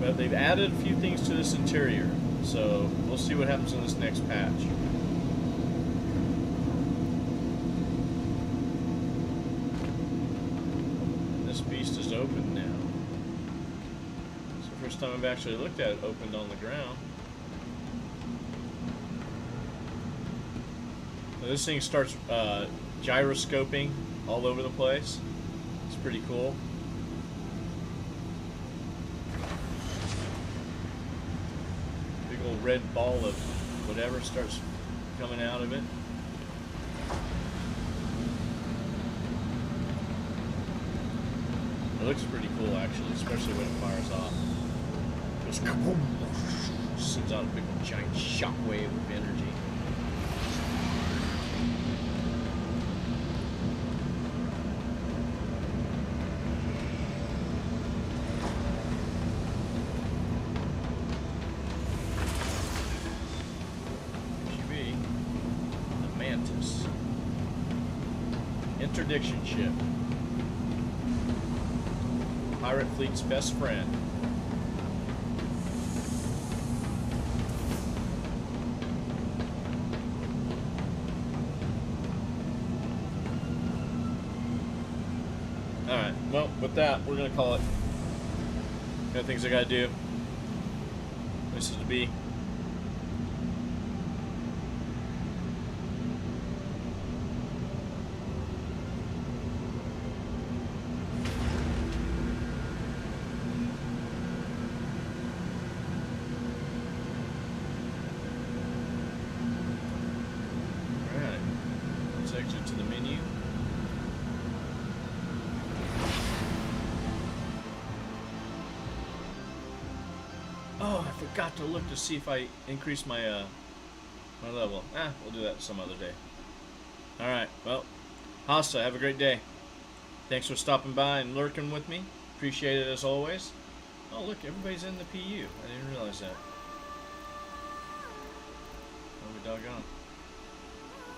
But they've added a few things to this interior, so we'll see what happens in this next patch. And this beast is open now. It's the first time I've actually looked at it opened on the ground. So this thing starts gyroscoping all over the place. It's pretty cool. Big old red ball of whatever starts coming out of it. It looks pretty cool actually, especially when it fires off. Just kaboom! Sends out a big giant shockwave of energy. Interdiction ship. Pirate fleet's best friend. Alright, well, with that, we're going to call it. Got things I got to do. Places to be. Exit to the menu. Oh, I forgot to look to see if I increase my my level. We'll do that some other day. Alright, well, Hasta, have a great day. Thanks for stopping by and lurking with me. Appreciate it as always. Oh, look, everybody's in the PU. I didn't realize that. Oh, we doggone.